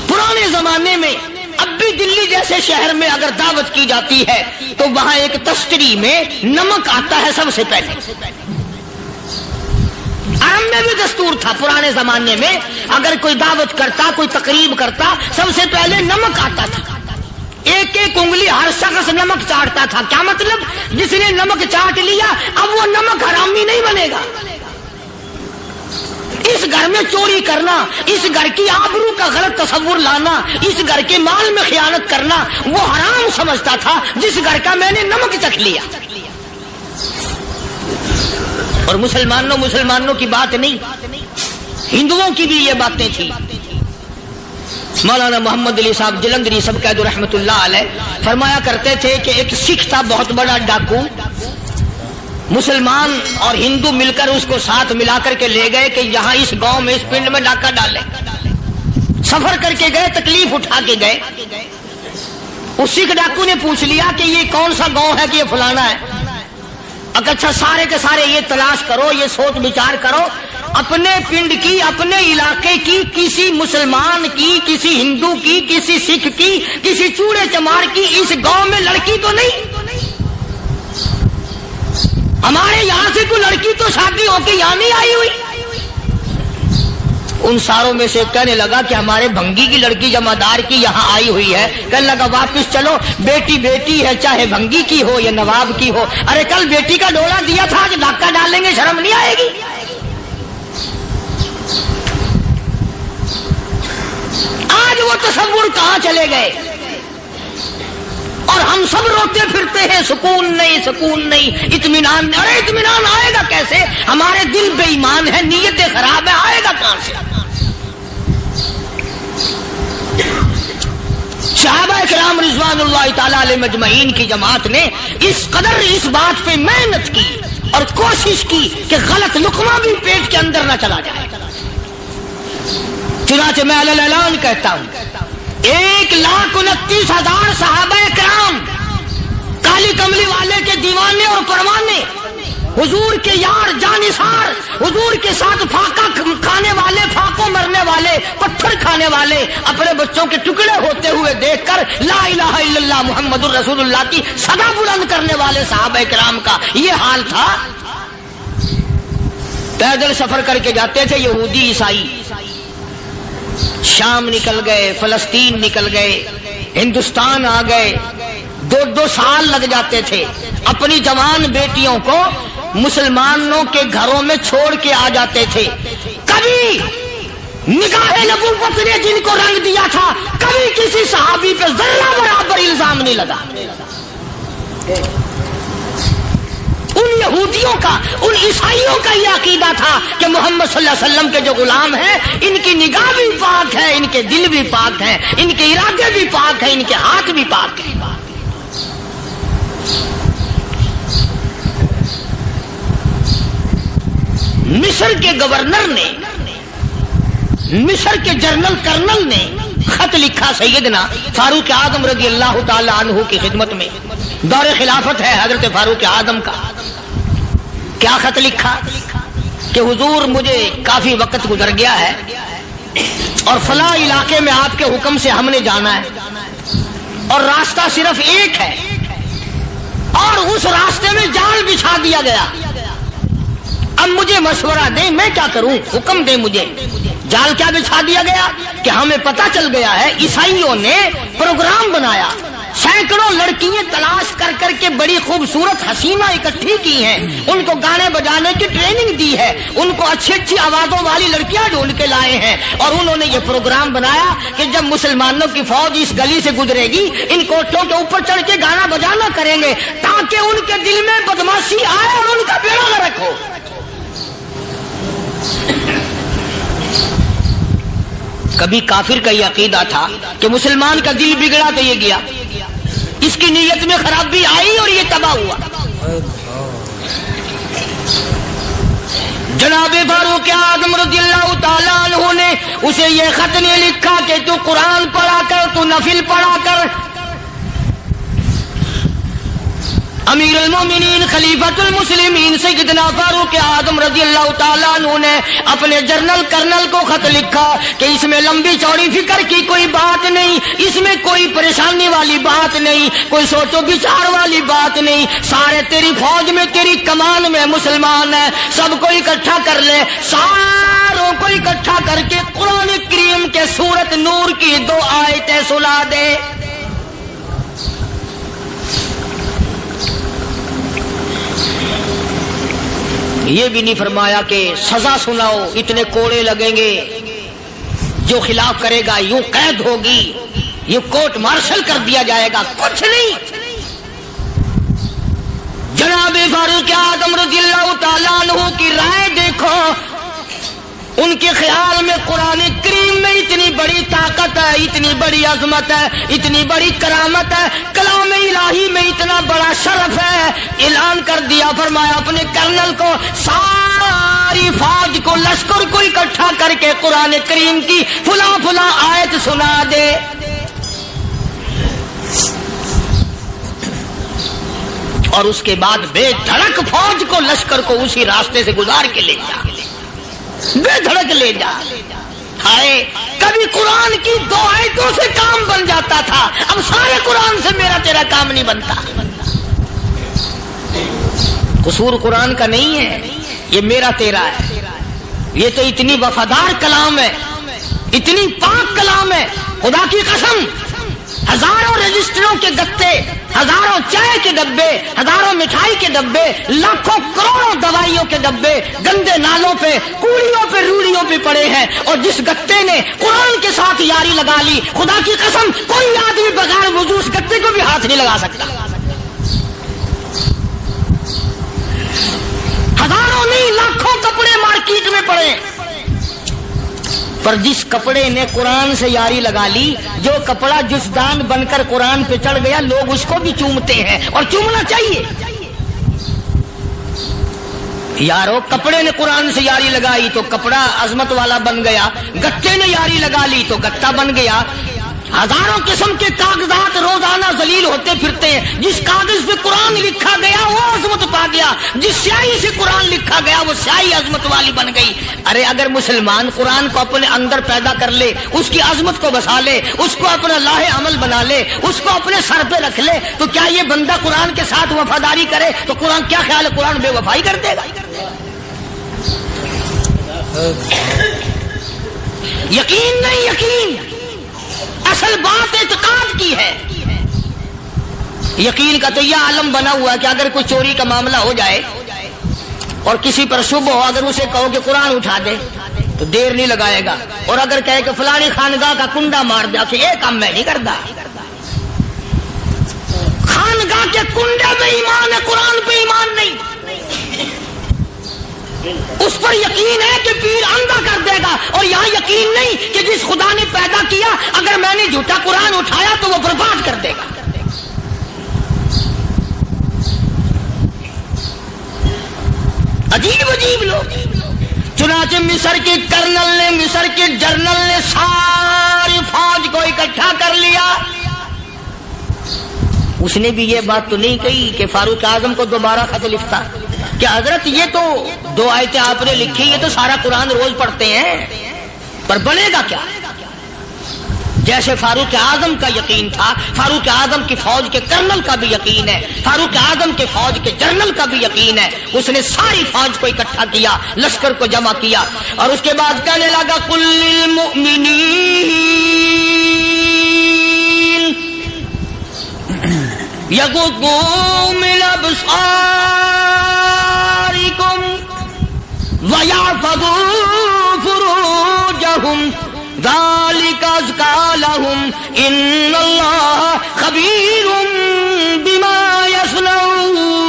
پرانے زمانے میں اب بھی دلی جیسے شہر میں اگر دعوت کی جاتی ہے تو وہاں ایک تشتری میں نمک آتا ہے سب سے پہلے۔ عرب میں بھی دستور تھا پرانے زمانے میں، اگر کوئی دعوت کرتا، کوئی تقریب کرتا، سب سے پہلے نمک آتا تھا۔ ایک ایک انگلی ہر شخص نمک چاٹتا تھا۔ کیا مطلب؟ جس نے نمک چاٹ لیا اب وہ نمک حرامی نہیں بنے گا۔ اس گھر میں چوری کرنا، اس گھر کی آبرو کا غلط تصور لانا، اس گھر کے مال میں خیانت کرنا وہ حرام سمجھتا تھا جس گھر کا میں نے نمک چکھ لیا۔ اور مسلمانوں کی بات نہیں، ہندوؤں کی بھی یہ باتیں تھی۔ مولانا محمد علی صاحب جلندری سب قید رحمت اللہ علیہ فرمایا کرتے تھے کہ ایک سکھ تھا بہت بڑا ڈاکو، مسلمان اور ہندو مل کر اس کو ساتھ ملا کر کے لے گئے کہ یہاں اس گاؤں میں اس پنڈ میں ڈاکہ ڈالے۔ سفر کر کے گئے، تکلیف اٹھا کے گئے۔ اس سکھ ڈاکو نے پوچھ لیا کہ یہ کون سا گاؤں ہے کہ یہ فلانا ہے۔ اچھا سارے کے سارے یہ تلاش کرو، یہ سوچ بچار کرو، اپنے پنڈ کی، اپنے علاقے کی، کسی مسلمان کی، کسی ہندو کی، کسی سکھ کی، کسی چوڑے چمار کی اس گاؤں میں لڑکی تو نہیں؟ ہمارے یہاں سے کوئی لڑکی تو شادی ہو کے یہاں نہیں آئی ہوئی۔ ان ساروں میں سے کہنے لگا کہ ہمارے بھنگی کی لڑکی جمعدار کی یہاں آئی ہوئی ہے. کہنے لگا واپس چلو, بیٹی بیٹی ہے چاہے بھنگی کی ہو یا نواب کی ہو. ارے کل بیٹی کا ڈولا دیا تھا, آج دھکا ڈالیں گے, شرم نہیں آئے گی؟ آج وہ تصور کہاں چلے گئے؟ اور ہم سب روتے پھرتے ہیں سکون نہیں, سکون نہیں, اطمینان نہیں. ارے اطمینان آئے گا کیسے؟ ہمارے دل بے ایمان ہے, نیتیں خراب ہے, آئے گا کہاں سے؟ صحابہ کرام رضوان اللہ تعالی علیہ مجمعین کی جماعت نے اس قدر اس بات پہ محنت کی اور کوشش کی کہ غلط لقمہ بھی پیٹ کے اندر نہ چلا جائے. چنانچہ میں اعلان کہتا ہوں, 1,29,000 صحابہ کرام کالی کملی والے کے دیوانے اور پروانے, حضور کے یار جانثار, حضور کے ساتھ فاقہ کھانے والے, فاقوں مرنے والے, پتھر کھانے والے, اپنے بچوں کے ٹکڑے ہوتے ہوئے دیکھ کر لا الہ الا اللہ محمد الرسول اللہ کی صدا بلند کرنے والے صحابہ کرام کا یہ حال تھا. پیدل سفر کر کے جاتے تھے یہودی عیسائی, شام نکل گئے, فلسطین نکل گئے, ہندوستان آ گئے, 2 سال لگ جاتے تھے. اپنی جوان بیٹیوں کو مسلمانوں کے گھروں میں چھوڑ کے آ جاتے تھے. کبھی نگاہ نبوت نے جن کو رنگ دیا تھا, کبھی کسی صحابی پہ ذرہ برابر الزام نہیں لگا. ان یہودیوں کا, ان عیسائیوں کا یہ عقیدہ تھا کہ محمد صلی اللہ علیہ وسلم کے جو غلام ہیں ان کی نگاہ بھی پاک ہے, ان کے دل بھی پاک ہیں, ان کے ارادے بھی پاک ہیں, ان کے ہاتھ بھی پاک ہیں. مصر کے گورنر نے, مصر کے جنرل کرنل نے خط لکھا سیدنا فاروق اعظم رضی اللہ تعالی عنہ کی خدمت میں. دور خلافت ہے حضرت فاروق اعظم کا. کیا خط لکھا کہ حضور مجھے کافی وقت گزر گیا ہے اور فلاں علاقے میں آپ کے حکم سے ہم نے جانا ہے اور راستہ صرف ایک ہے اور اس راستے میں جال بچھا دیا گیا. اب مجھے مشورہ دیں, میں کیا کروں, حکم دیں مجھے. جال کیا بچھا دیا گیا کہ ہمیں پتہ چل گیا ہے عیسائیوں نے پروگرام بنایا, سینکڑوں لڑکیاں تلاش کر کر کے بڑی خوبصورت حسینہ اکٹھی کی ہیں, ان کو گانے بجانے کی ٹریننگ دی ہے, ان کو اچھی اچھی آوازوں والی لڑکیاں ڈھونڈ کے لائے ہیں اور انہوں نے یہ پروگرام بنایا کہ جب مسلمانوں کی فوج اس گلی سے گزرے گی ان کوٹھوں کے اوپر چڑھ کے گانا بجانا کریں گے تاکہ ان کے دل میں بدماشی آئے اور ان کا بیڑا غرق ہو. کبھی کافر کا یہ عقیدہ تھا کہ مسلمان کا دل بگڑا تو یہ گیا, اس کی نیت میں خرابی آئی اور یہ تباہ ہوا. جناب فاروق اعظم رضی اللہ تعالیٰ عنہ نے اسے یہ خط نے لکھا کہ تو قرآن پڑھا کر, تو نفل پڑھا کر. امیر المومنین خلیفۃ المسلمین سیدنا فاروق اعظم رضی اللہ تعالیٰ عنہ نے اپنے جنرل کرنل کو خط لکھا کہ اس میں لمبی چوڑی فکر کی کوئی بات نہیں, اس میں کوئی پریشانی والی بات نہیں, کوئی سوچ و بچار والی بات نہیں. سارے تیری فوج میں, تیری کمان میں مسلمان ہیں, سب کو اکٹھا کر لے, ساروں کو اکٹھا کر کے قرآن کریم کے سورت نور کی 2 آیتیں سنا دے. یہ بھی نہیں فرمایا کہ سزا سناؤ, اتنے کوڑے لگیں گے, جو خلاف کرے گا یوں قید ہوگی, یہ کورٹ مارشل کر دیا جائے گا. کچھ نہیں. جناب فاروق اعظم رضی اللہ تعالیٰ عنہ کی رائے دیکھو, ان کے خیال میں قرآن کریم میں اتنی بڑی طاقت ہے, اتنی بڑی عظمت ہے, اتنی بڑی کرامت ہے, کلام الہی میں اتنا بڑا شرف ہے. اعلان کر دیا, فرمایا اپنے کرنل کو ساری فوج کو, لشکر کو اکٹھا کر کے قرآن کریم کی فلاں فلاں آیت سنا دے. اور اس کے بعد بے دھڑک فوج کو, لشکر کو اسی راستے سے گزار کے لے جا, بے دھڑک لے جا. ہائے, کبھی قرآن کی 2 آیتوں سے کام بن جاتا تھا, اب سارے قرآن سے میرا تیرا کام نہیں بنتا. قصور قرآن کا نہیں ہے, یہ میرا تیرا ہے. یہ تو اتنی وفادار کلام ہے، اتنی پاک کلام ہے، خدا کی قسم ہزاروں رجسٹروں کے گتے، ہزاروں چائے کے ڈبے، ہزاروں مٹھائی کے ڈبے، لاکھوں کروڑوں دوائیوں کے ڈبے گندے نالوں پہ، کوڑیوں پہ، روڑیوں پہ پڑے ہیں، اور جس گتے نے قرآن کے ساتھ یاری لگا لی، خدا کی قسم کوئی آدمی بغیر وضو اس گتے کو بھی ہاتھ نہیں لگا سکتا۔ ہزاروں نہیں لاکھوں کپڑے مارکیٹ میں پڑے، پر جس کپڑے نے قرآن سے یاری لگا لی، جو کپڑا جسدان بن کر قرآن پہ چڑھ گیا، لوگ اس کو بھی چومتے ہیں، اور چومنا چاہیے۔ یارو کپڑے نے قرآن سے یاری لگائی تو کپڑا عظمت والا بن گیا، گتے نے یاری لگا لی تو گتا بن گیا۔ ہزاروں قسم کے کاغذات روزانہ ذلیل ہوتے پھرتے ہیں، جس کاغذ پہ قرآن لکھا گیا وہ عظمت پا گیا، جس سیاہی سے قرآن لکھا گیا وہ سیاہی عظمت والی بن گئی۔ ارے اگر مسلمان قرآن کو اپنے اندر پیدا کر لے، اس کی عظمت کو بسا لے، اس کو اپنا لاہ عمل بنا لے، اس کو اپنے سر پہ رکھ لے، تو کیا یہ بندہ قرآن کے ساتھ وفاداری کرے تو قرآن کیا خیال ہے قرآن بے وفائی کر دے گا؟ یقین نہیں، یقین اصل بات اعتقاد کی ہے۔ یقین کا تو یہ عالم بنا ہوا ہے کہ اگر کوئی چوری کا معاملہ ہو جائے اور کسی پر شبہ ہو، اگر اسے کہو کہ قرآن اٹھا دے تو دیر نہیں لگائے گا، اور اگر کہے کہ فلانی خانگاہ کا کنڈا مار دے کہ یہ کام میں نہیں کرتا۔ خانگاہ کے کنڈے میں ایمان ہے، قرآن پہ ایمان نہیں۔ اس پر یقین ہے کہ پیر اندھا کر دے گا، اور یہاں یقین نہیں کہ جس خدا نے پیدا کیا اگر میں نے جھوٹا قرآن اٹھایا تو وہ برباد کر دے گا۔ عجیب عجیب لوگ۔ چنانچہ مصر کے کرنل نے، مصر کے جنرل نے ساری فوج کو اکٹھا کر لیا۔ اس نے بھی یہ بات تو نہیں کہی کہ فاروق اعظم کو دوبارہ خط لکھتا کہ حضرت یہ تو 2 آیتیں آپ نے لکھی، یہ تو سارا قرآن روز پڑھتے ہیں، پر بنے گا کیا؟ جیسے فاروق اعظم کا یقین تھا، فاروق اعظم کی فوج کے کرنل کا بھی یقین ہے، فاروق اعظم کے فوج کے جنرل کا بھی یقین ہے۔ اس نے ساری فوج کو اکٹھا کیا، لشکر کو جمع کیا، اور اس کے بعد کہنے لگا قل للمؤمنین یغضوا من ابصارکم وَيَحْفَظُوا فُرُوجَهُمْ ذَلِكَ أَزْكَىٰ لَهُمْ إِنَّ اللَّهَ خَبِيرٌ بِمَا يَصْنَعُونَ۔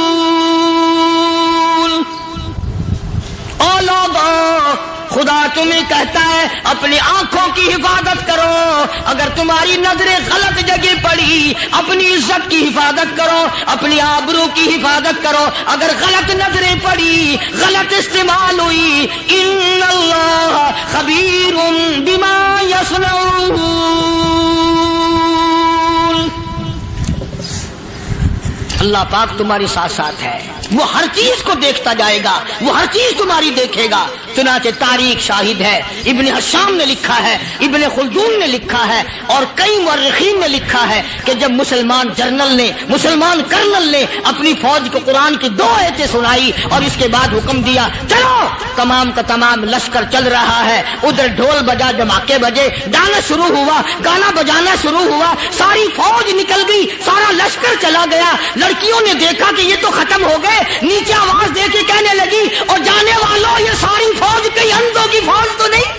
او لوگو، خدا تمہیں کہتا ہے اپنی آنکھوں کی حفاظت کرو، اگر تمہاری نظریں غلط جگہ پڑی اپنی عزت کی حفاظت کرو، اپنی آبرو کی حفاظت کرو، اگر غلط نظریں پڑی، غلط استعمال ہوئی، ان اللہ خبیر بما یصنعون۔ اللہ پاک تمہاری ساتھ ساتھ ہے، وہ ہر چیز کو دیکھتا جائے گا، وہ ہر چیز تمہاری دیکھے گا۔ چنانچہ تاریخ شاہد ہے، ابن حشام نے لکھا ہے، ابن خلدون نے لکھا ہے، اور کئی مورخین نے لکھا ہے کہ جب مسلمان جنرل نے، مسلمان کرنل نے اپنی فوج کو قرآن کی 2 آیتیں سنائی اور اس کے بعد حکم دیا چلو، تمام کا تمام لشکر چل رہا ہے، ادھر ڈھول بجا، دھماکے بجے، گانا شروع ہوا، گانا بجانا شروع ہوا، ساری فوج نکل گئی، سارا لشکر چلا گیا۔ لڑکیوں نے دیکھا کہ یہ تو ختم ہو گئے، نیچے آواز دے کے کہنے لگی اور جانے والوں یہ ساری فوج کئی اندھوں کی فوج تو نہیں؟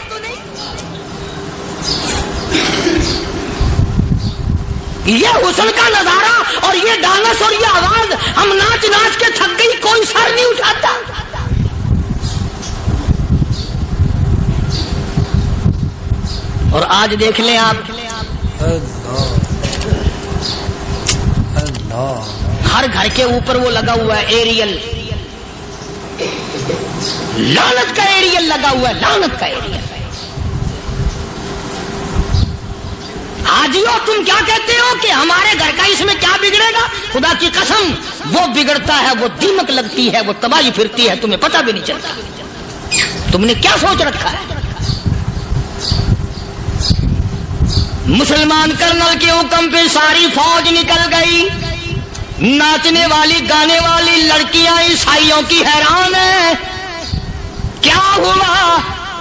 یہ حسن کا نظارہ اور یہ ڈانس اور یہ آواز، ہم ناچ ناچ کے تھک گئی، کوئی سر نہیں اٹھاتا۔ اور آج دیکھ لیں آپ، ہر گھر کے اوپر وہ لگا ہوا ہے ایریل، لعنت کا ایریل لگا ہوا ہے، لعنت کا ایریل۔ حاجیو تم کیا کہتے ہو کہ ہمارے گھر کا اس میں کیا بگڑے گا؟ خدا کی قسم وہ بگڑتا ہے، وہ دیمک لگتی ہے، وہ تباہی پھرتی ہے، تمہیں پتہ بھی نہیں چلتا۔ تم نے کیا سوچ رکھا ہے؟ مسلمان کرنل کے حکم پہ ساری فوج نکل گئی، ناچنے والی گانے والی لڑکیاں عیسائیوں کی حیران ہیں۔ کیا ہوا؟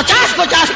50-50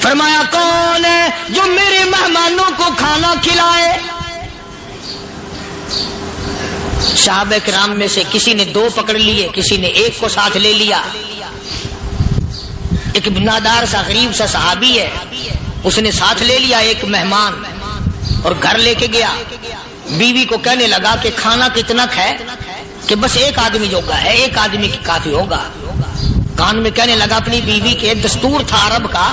فرمایا کون ہے جو میرے مہمانوں کو کھانا کھلائے؟ صحابہ کرام میں سے کسی نے 2 پکڑ لیے، کسی نے 1 کو ساتھ لے لیا۔ ایک بنادار سا غریب سا صحابی ہے، اس نے ساتھ لے لیا ایک مہمان اور گھر لے کے گیا۔ بیوی کو کہنے لگا کہ کھانا کتنا ہے؟ کہ بس 1 آدمی جوگا ہے، 1 آدمی کی کافی ہوگا۔ کان میں کہنے لگا اپنی بیوی کے، دستور تھا عرب کا،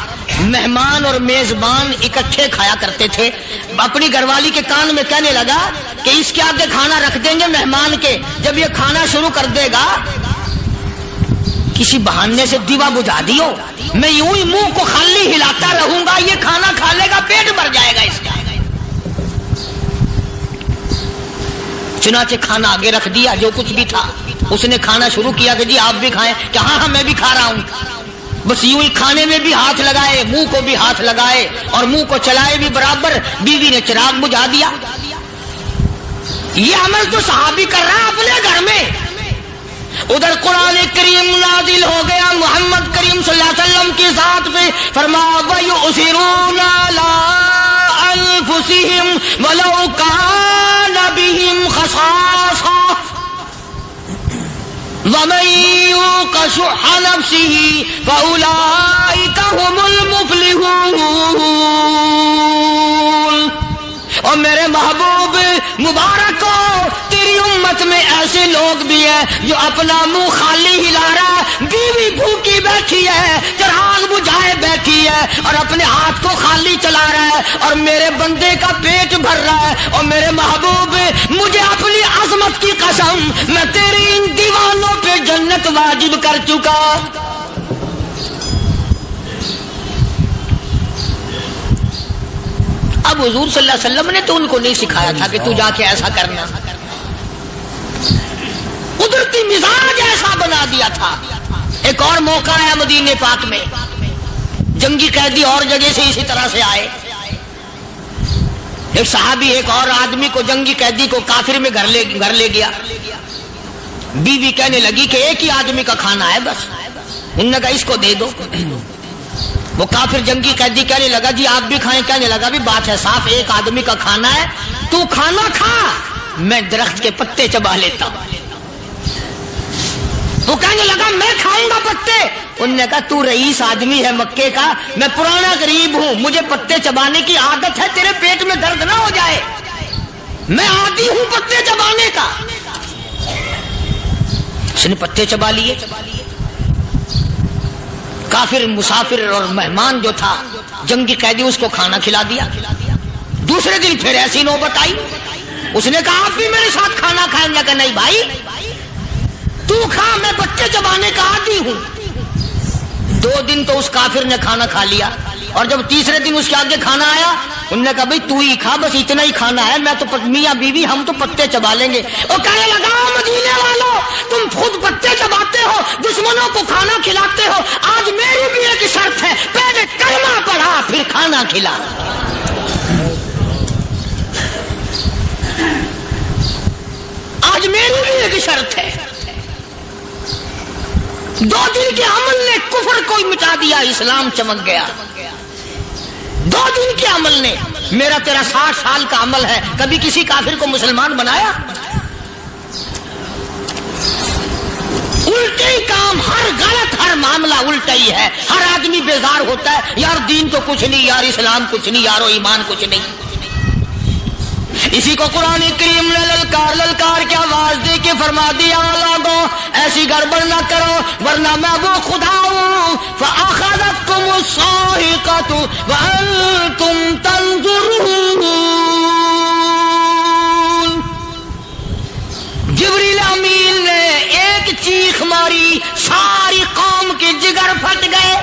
مہمان اور میزبان اکٹھے کھایا کرتے تھے۔ اپنی گھر والی کے کان میں کہنے لگا کہ اس کے آگے کھانا رکھ دیں گے مہمان کے، جب یہ کھانا شروع کر دے گا کسی بہانے سے دیوا بجھا دیو، میں یوں ہی منہ کو خالی ہلاتا رہوں گا، یہ کھانا کھا لے گا، پیٹ بھر جائے گا اس کا۔ چنانچہ کھانا آگے رکھ دیا، جو کچھ بھی تھا۔ اس نے کھانا شروع کیا کہ جی آپ بھی کھائیں، کہ ہاں میں بھی کھا رہا ہوں۔ بس یوں ہی کھانے میں بھی ہاتھ لگائے، منہ کو بھی ہاتھ لگائے اور منہ کو چلائے بھی برابر۔ بیوی نے چراغ بجھا دیا۔ یہ عمل تو صحابی کر رہا ہے اپنے گھر میں۔ ادھر قرآن کریم نازل ہو گیا محمد کریم صلی اللہ علیہ وسلم کی ذات پہ، فرمایا وَيُؤْثِرُونَ عَلَىٰ أَنفُسِهِمْ وَلَوْ كَانَ بِهِمْ خَصَاصَةٌ وَمَن يُوقَ شُحَّ نَفْسِهِ فَأُولَٰئِكَ هُمُ الْمُفْلِحُونَ۔ اور میرے محبوب مبارک ہو، تیری امت میں ایسے لوگ بھی ہیں جو اپنا منہ خالی ہلا رہا ہے، بیوی بھوکی بیٹھی ہے، چراغ بجھائے بیٹھی ہے اور اپنے ہاتھ کو خالی چلا رہا ہے اور میرے بندے کا پیٹ بھر رہا ہے۔ اور میرے محبوب مجھے اپنی عظمت کی قسم، میں تیری ان دیوانوں پہ جنت واجب کر چکا۔ اب حضور صلی اللہ علیہ وسلم نے تو ان کو نہیں سکھایا تھا کہ تو جا کے ایسا کرنا، قدرتی مزاج ایسا بنا دیا تھا۔ ایک اور موقع آیا مدینے پاک میں، جنگی قیدی اور جگہ سے اسی طرح سے آئے۔ ایک صحابی ایک اور آدمی کو، جنگی قیدی کو کافر میں گھر لے گیا۔ بیوی کہنے لگی کہ 1 ہی آدمی کا کھانا ہے بس، انہوں نے کہا اس کو دے دو۔ وہ کافر جنگی قیدی کہنے لگا جی آپ بھی کھائیں، کہنے لگا بھی بات ہے صاف، 1 آدمی کا کھانا ہے، تو کھانا کھا، میں درخت کے پتے چبا لیتا ہوں۔ وہ کہنے لگا میں کھاؤں گا پتے۔ انہوں نے کہا تو رئیس آدمی ہے مکے کا، میں پرانا غریب ہوں، مجھے پتے چبانے کی عادت ہے، تیرے پیٹ میں درد نہ ہو جائے، میں عادی ہوں پتے چبانے کا۔ اس نے پتے چبا لیے۔ کافر مسافر اور مہمان جو تھا جنگی قیدی، اس کو کھانا کھلا دیا۔ دوسرے دن پھر ایسی نوبت آئی، اس نے کہا آپ بھی میرے ساتھ کھانا کھائیں گے؟ کہ نہیں بھائی تو کھا، میں پتے چبانے کا عادی ہوں۔ 2 دن تو اس کافر نے کھانا کھا لیا، اور جب تیسرے دن اس کے آگے کھانا آیا، انہوں نے کہا بھائی تو ہی کھا، بس اتنا ہی کھانا ہے، میں تو میاں بیوی ہم تو پتے چبا لیں گے۔ اور کہنے لگا مدینے والوں تم خود پتے چباتے ہو، دشمنوں کو کھانا کھلاتے ہو، آج میری بھی ایک شرط ہے، پہلے کلمہ پڑھا پھر کھانا کھلا۔ آج میری بھی ایک شرط ہے۔ 2 دن کے عمل نے کفر کو مٹا دیا، اسلام چمک گیا۔ 2 دن کے عمل نے، میرا تیرا 60 سال کا عمل ہے، کبھی کسی کافر کو مسلمان بنایا؟ الٹے ہی کام، ہر غلط، ہر معاملہ الٹا ہی ہے۔ ہر آدمی بیزار ہوتا ہے، یار دین تو کچھ نہیں، یار اسلام کچھ نہیں، یارو ایمان کچھ نہیں۔ اسی کو قرآن کریم نے للکار کے آواز دے کے فرما دیا لوگوں ایسی گڑبڑ نہ کرو ورنہ میں وہ خدا ہوں۔ فَأَخَذَتْكُمُ الصَّاعِقَةُ وَأَنْتُمْ تَنْظُرُونَ۔ جبریل امین نے ایک چیخ ماری، ساری قوم کے جگر پھٹ گئے۔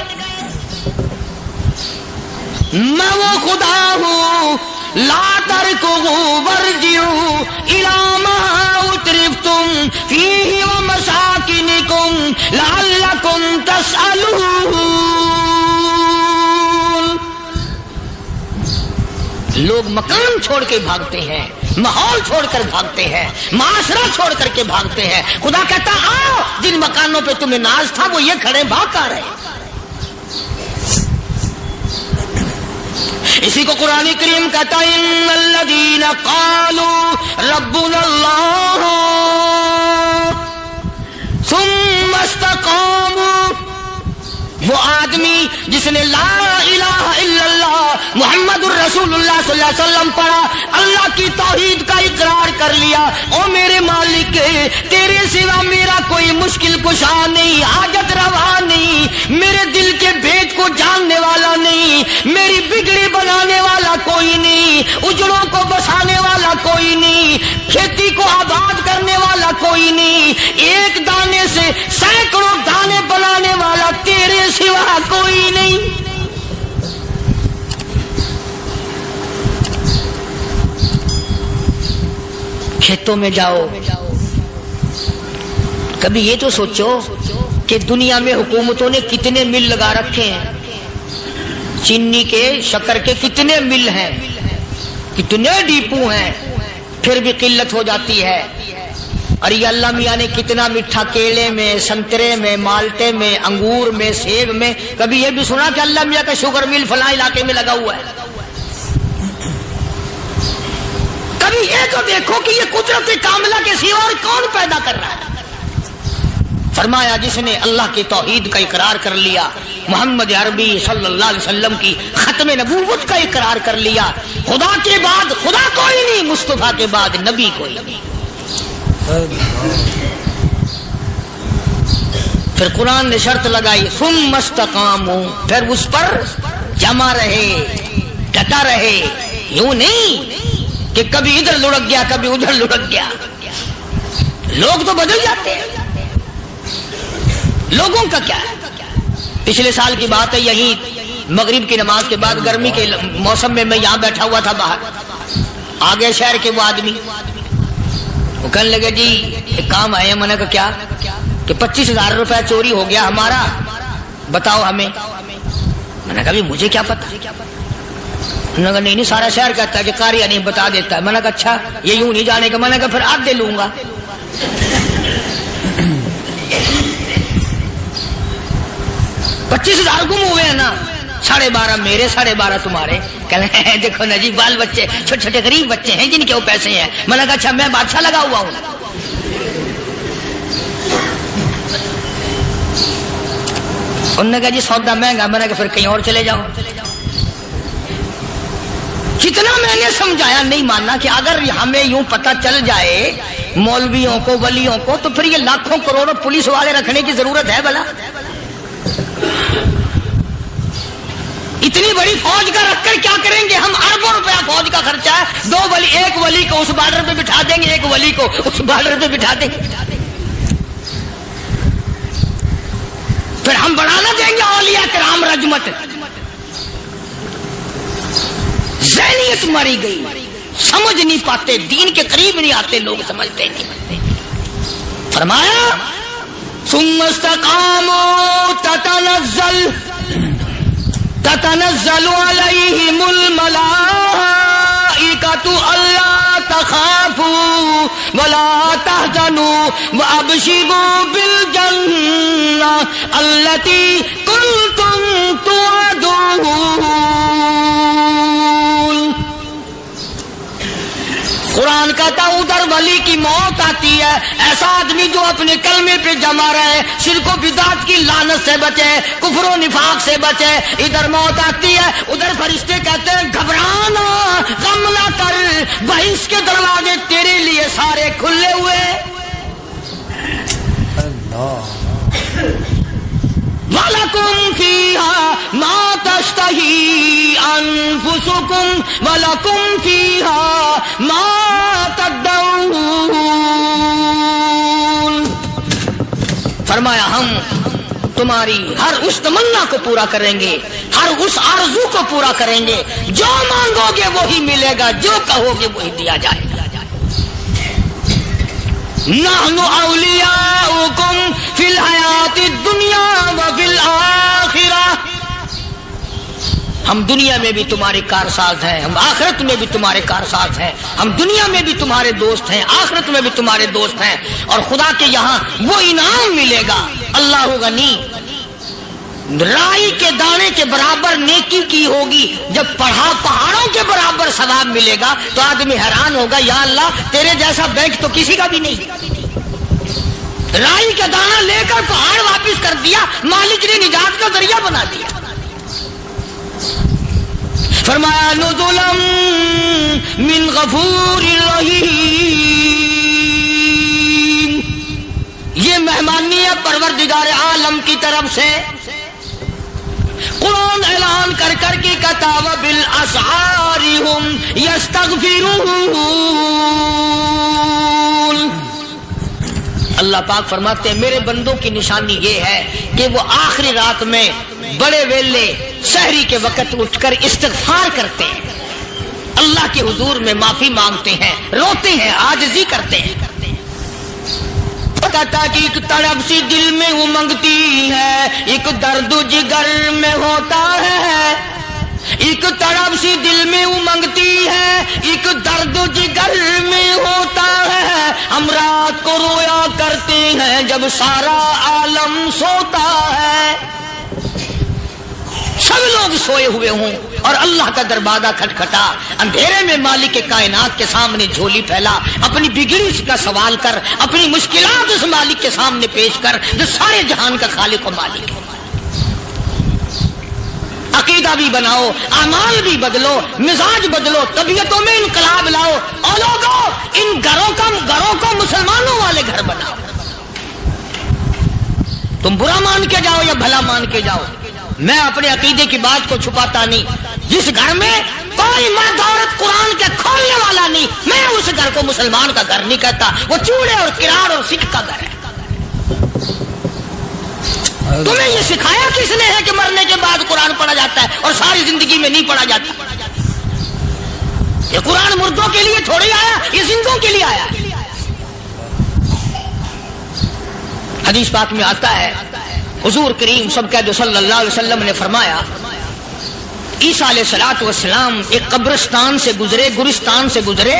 میں وہ خدا ہوں، لا تركضوا وارجعوا إلى ما أترفتم فيه ومساكنكم لعلكم تسألون۔ لوگ مکان چھوڑ کے بھاگتے ہیں، ماحول چھوڑ کر بھاگتے ہیں، معاشرہ چھوڑ کر کے بھاگتے ہیں۔ خدا کہتا آؤ، جن مکانوں پہ تمہیں ناز تھا وہ یہ کھڑے بھاگ آ رہے۔ اسی کو قرآن کریم کہتا ہے ان الذین قالوا ربنا اللہ ثم استقاموا، وہ آدمی جس نے لا الہ الا اللہ محمد الرسول اللہ صلی اللہ علیہ وسلم پڑھا، اللہ کی توحید کا اقرار کر لیا، او میرے مالک تیرے سوا میرا کوئی مشکل کشا نہیں، حاجت روا نہیں، میرے دل کے بھید کو جاننے والا نہیں، میری بگڑی بنانے والا کوئی نہیں، اجڑوں کو بسانے والا کوئی نہیں، کھیتی کو آباد کرنے والا کوئی نہیں، ایک دانے سے سینکڑوں دانے بنانے والا تیرے سوا کوئی نہیں۔ کھیتوں میں جاؤ، کبھی یہ تو سوچو کہ دنیا میں حکومتوں نے کتنے مل لگا رکھے ہیں، چینی کے شکر کے کتنے مل ہیں، کتنے ڈیپو ہیں، پھر بھی قلت ہو جاتی ہے۔ اور یہ اللہ میاں نے کتنا میٹھا کیلے میں، سنترے میں، مالٹے میں، انگور میں، سیب میں، کبھی یہ بھی سنا کہ اللہ میاں کا شوگر مل فلاں علاقے میں لگا ہوا ہے؟ کبھی یہ تو دیکھو کہ یہ قدرت کاملہ کے سوا اور کون پیدا کر رہا ہے؟ فرمایا جس نے اللہ کی توحید کا اقرار کر لیا، محمد عربی صلی اللہ علیہ وسلم کی ختم نبوت کا اقرار کر لیا، خدا کے بعد خدا کوئی نہیں، مصطفیٰ کے بعد نبی کوئی نہیں۔ پھر قرآن نے شرط لگائی ثم استقاموا، پھر اس پر جمع رہے، ڈٹا رہے، یوں نہیں کہ کبھی ادھر لڑک گیا کبھی ادھر لڑک گیا۔ لوگ تو بدل جاتے ہیں، لوگوں کا کیا ہے؟ پچھلے سال کی بات ہے، یہی مغرب کی نماز کے بعد گرمی کے موسم میں میں یہاں بیٹھا ہوا تھا باہر، آگے شہر کے وہ آدمی وہ کہنے لگے جی ایک کام آئے ہیں۔ میں نے کہا کیا؟ کہ 25,000 روپے چوری ہو گیا ہمارا، بتاؤ ہمیں۔ میں نے کہا مجھے کیا پتا؟ انہوں نے کہا نہیں سارا شہر کہتا ہے کہ قاریہ نہیں بتا دیتا ہے۔ میں نے کہا اچھا یہ یوں نہیں جانے کا؟ میں نے کہا پھر آدھے لوں گا۔ 25,000 گم ہوئے ہیں نا، 12.5 میرے 12.5 تمہارے۔ کہنے ہیں دیکھو نا جی بال بچے چھوٹے چھوٹے غریب بچے ہیں جن کے وہ پیسے ہیں۔ میں نے کہا اچھا میں بادشاہ لگا ہوا ہوں؟ انہوں نے کہا جی سودا مہنگا۔ میں نے کہا پھر کہیں اور چلے جاؤ۔ جتنا میں نے سمجھایا نہیں ماننا کہ اگر ہمیں یوں پتہ چل جائے مولویوں کو ولیوں کو تو پھر یہ لاکھوں کروڑوں پولیس والے رکھنے کی ضرورت ہے بھلا؟ اتنی بڑی فوج کا رکھ کر کیا کریں گے ہم؟ اربوں روپیہ فوج کا خرچہ ہے، ایک ولی کو اس بارڈر پہ بٹھا دیں گے، ایک ولی کو اس بارڈر پہ بٹھا دیں گے، پھر ہم بڑھانا دیں گے اولیاء کرام رجمت۔ ذہنیت مری گئی، سمجھ نہیں پاتے، دین کے قریب نہیں آتے لوگ، سمجھتے نہیں۔ فرمایا ثم استقاموا تتنزل علیہم الملائکۃ الا تخافوا ولا تحزنوا وابشروا بالجنہ التی کنتم توعدون۔ قرآن کہتا ادھر ولی کی موت آتی ہے، ایسا آدمی جو اپنے کلمے پہ جمع رہے، شرک و بدعت کی لعنت سے بچے، کفر و نفاق سے بچے۔ ادھر موت آتی ہے، ادھر فرشتے کہتے ہیں گھبرانا، غم نہ کر، بہشت کے دروازے تیرے لیے سارے کھلے ہوئے۔ وَلَكُمْ فِيهَا مَا تَشْتَهِي أَنفُسُكُمْ وَلَكُمْ فِيهَا مَا تَدَّعُونَ۔ فرمایا ہم تمہاری ہر اس تمنا کو پورا کریں گے، ہر اس آرزو کو پورا کریں گے، جو مانگو گے وہی ملے گا، جو کہو گے وہی دیا جائے گا۔ نحن اولیاؤکم فی الحیات الدنیا وفی الآخرہ، ہم دنیا میں بھی تمہارے کارساز ہیں، ہم آخرت میں بھی تمہارے کارساز ہیں، ہم دنیا میں بھی تمہارے دوست ہیں، آخرت میں بھی تمہارے دوست ہیں، اور خدا کے یہاں وہ انعام ملے گا۔ اللہ غنی رائی کے دانے کے برابر نیکی کی ہوگی، جب پڑھا پہاڑوں کے برابر ثواب ملے گا تو آدمی حیران ہوگا، یا اللہ تیرے جیسا بینک تو کسی کا بھی نہیں۔ رائی کا دانہ لے کر پہاڑ واپس کر دیا، مالک نے نجات کا ذریعہ بنا دیا۔ فرمایا نزلا من غفور رحیم، یہ مہمانی ہے پروردگار عالم کی طرف سے۔ قرآن اعلان کر کر کے کہتا وبالاسحار ہم یستغفرون، اللہ پاک فرماتے ہیں میرے بندوں کی نشانی یہ ہے کہ وہ آخری رات میں بڑے ویلے سحری کے وقت اٹھ کر استغفار کرتے ہیں، اللہ کے حضور میں معافی مانگتے ہیں، روتے ہیں، عاجزی کرتے ہیں۔ کہتا کہ ایک تڑپ سی دل میں امنگتی ہے، ایک درد جگر میں ہوتا ہے، ایک تڑپ سی دل میں امنگتی ہے، ایک درد جگر میں ہوتا ہے، ہم رات کو رویا کرتے ہیں جب سارا عالم سوتا ہے۔ سب لوگ سوئے ہوئے ہوں اور اللہ کا دروازہ کھٹکھٹا، اندھیرے میں مالک کے کائنات کے سامنے جھولی پھیلا، اپنی بگڑی کا سوال کر، اپنی مشکلات اس مالک کے سامنے پیش کر جو سارے جہان کا خالق و مالک ہے۔ عقیدہ بھی بناؤ، اعمال بھی بدلو، مزاج بدلو، طبیعتوں میں انقلاب لاؤ، اور لوگوں ان گھروں کو مسلمانوں والے گھر بناؤ۔ تم برا مان کے جاؤ یا بھلا مان کے جاؤ، میں اپنے عقیدے کی بات کو چھپاتا نہیں۔ جس گھر میں کوئی مرد عورت قرآن کے کھولنے والا نہیں، میں اس گھر کو مسلمان کا گھر نہیں کہتا، وہ چوڑے اور کراڑ اور سکھ کا گھر ہے۔ تمہیں یہ سکھایا کس نے ہے کہ مرنے کے بعد قرآن پڑھا جاتا ہے اور ساری زندگی میں نہیں پڑھا جاتا؟ یہ قرآن مردوں کے لیے تھوڑی آیا، یہ زندوں کے لیے آیا۔ حدیث پاک میں آتا ہے حضور کریم صلی اللہ علیہ وسلم نے فرمایا عیسیٰ علیہ الصلوۃ والسلام ایک قبرستان سے گزرے، گورستان سے گزرے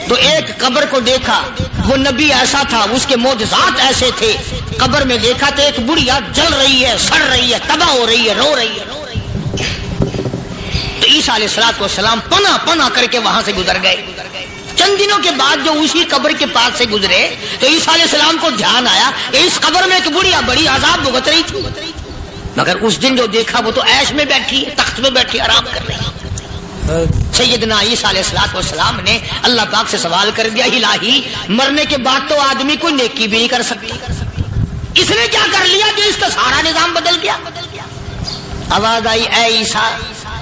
تو ایک قبر کو دیکھا، وہ نبی ایسا تھا، اس کے معجزات ایسے تھے۔ قبر میں دیکھا تو ایک بڑھیا جل رہی ہے، سڑ رہی ہے، تباہ ہو رہی ہے، رو رہی ہے۔ تو عیسیٰ علیہ الصلوۃ والسلام پناہ کر کے وہاں سے گزر گئے۔ چند دنوں کے بعد جو اسی قبر کے پاس سے گزرے تو عیسیٰ علیہ السلام کو دھیان آیا کہ اس قبر میں ایک بڑھیا بڑی عذاب بھگت رہی تھی، مگر اس دن جو دیکھا وہ تو عیش میں بیٹھی ہے، تخت میں بیٹھی آرام کر رہی ہے۔ سیدنا عیسیٰ علیہ السلام نے اللہ پاک سے سوال کر دیا، الہی مرنے کے بعد تو آدمی کوئی نیکی بھی نہیں کر سکتا، اس نے کیا کر لیا کہ اس کا سارا نظام بدل گیا؟ آواز آئی اے عیسیٰ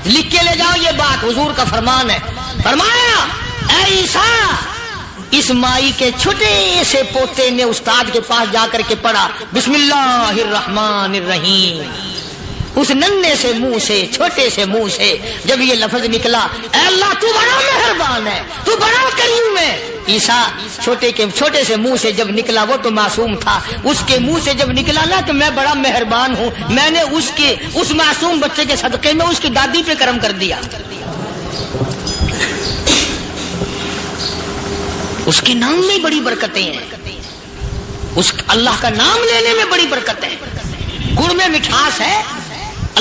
لکھ کے لے جاؤ یہ بات، حضور کا فرمان ہے۔ فرمایا اے عیسیٰ، اس مائی کے چھوٹے سے پوتے نے استاد کے پاس جا کر کے پڑھا بسم اللہ الرحمن الرحیم، اس ننھے سے منہ سے، چھوٹے سے منہ سے جب یہ لفظ نکلا، اے اللہ تو بڑا مہربان ہے، تو بڑا کریم ہے۔ عیسیٰ چھوٹے سے منہ سے جب نکلا، وہ تو معصوم تھا، اس کے منہ سے جب نکلا نا کہ میں بڑا مہربان ہوں، میں نے اس معصوم بچے کے صدقے میں اس کی دادی پہ کرم کر دیا۔ اس کے نام میں بڑی برکتیں ہیں، اس اللہ کا نام لینے میں بڑی برکت ہے۔ گڑ میں مٹھاس ہے،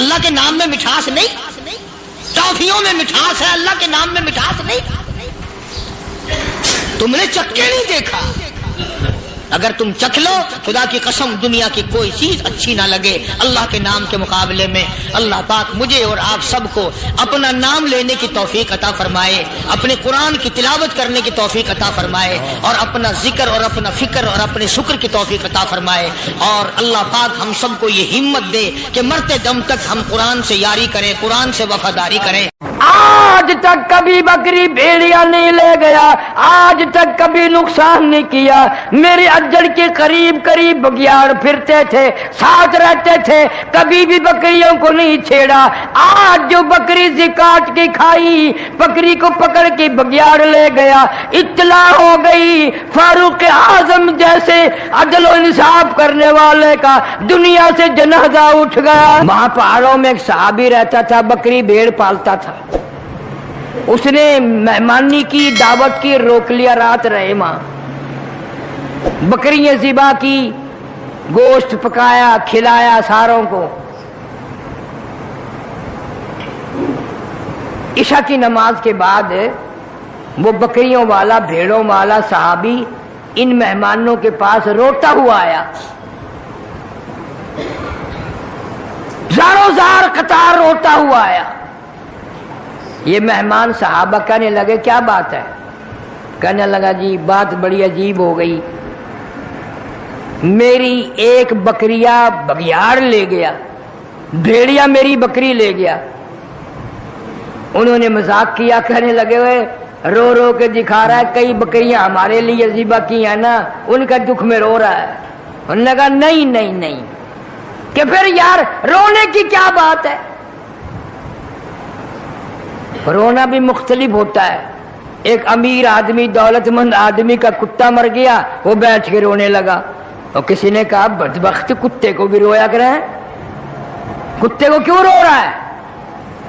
اللہ کے نام میں مٹھاس نہیں۔ ٹافیوں میں مٹھاس ہے، اللہ کے نام میں مٹھاس نہیں۔ تم نے چکھ کے نہیں دیکھا، اگر تم چکھ لو خدا کی قسم دنیا کی کوئی چیز اچھی نہ لگے اللہ کے نام کے مقابلے میں۔ اللہ پاک مجھے اور آپ سب کو اپنا نام لینے کی توفیق عطا فرمائے، اپنے قرآن کی تلاوت کرنے کی توفیق عطا فرمائے، اور اپنا ذکر اور اپنا فکر اور اپنے شکر کی توفیق عطا فرمائے، اور اللہ پاک ہم سب کو یہ ہمت دے کہ مرتے دم تک ہم قرآن سے یاری کریں، قرآن سے وفاداری کریں۔ آج تک کبھی بکری بھیڑیا نہیں لے گیا، آج تک کبھی نقصان نہیں کیا۔ میرے اجڑ کے قریب بگیاڑ پھرتے تھے، ساتھ رہتے تھے، کبھی بھی بکریوں کو نہیں چھیڑا۔ آج جو بکری زکات کی کھائی، بکری کو پکڑ کے بگیاڑ لے گیا، اطلاع ہو گئی فاروق اعظم جیسے عدل و انصاف کرنے والے کا دنیا سے جنازہ اٹھ گیا۔ وہاں پہاڑوں میں ایک صحابی رہتا تھا، بکری بھیڑ پالتا تھا۔ اس نے مہمانی کی، دعوت کی، روک لیا، رات رہے وہاں، بکریاں ذبح کی، گوشت پکایا، کھلایا ساروں کو۔ عشاء کی نماز کے بعد وہ بکریوں والا بھیڑوں والا صحابی ان مہمانوں کے پاس روتا ہوا آیا، زاروں زار قطار روتا ہوا آیا۔ یہ مہمان صحابہ کہنے لگے کیا بات ہے؟ کہنے لگا جی بات بڑی عجیب ہو گئی، میری ایک بکریا بگیاڑ لے گیا، بھیڑیا میری بکری لے گیا۔ انہوں نے مذاق کیا، کہنے لگے ہوئے رو رو کے دکھا رہا ہے کئی بکریاں ہمارے لیے ذبح کی ہیں نا، ان کا دکھ میں رو رہا ہے۔ انہوں نے کہا نہیں نہیں نہیں، کہ پھر یار رونے کی کیا بات ہے؟ رونا بھی مختلف ہوتا ہے۔ ایک امیر آدمی دولت مند آدمی کا کتا مر گیا، وہ بیٹھ کے رونے لگا، اور کسی نے کہا بدبخت کتے کو بھی رویا کریں، کتے کو کیوں رو رہا ہے؟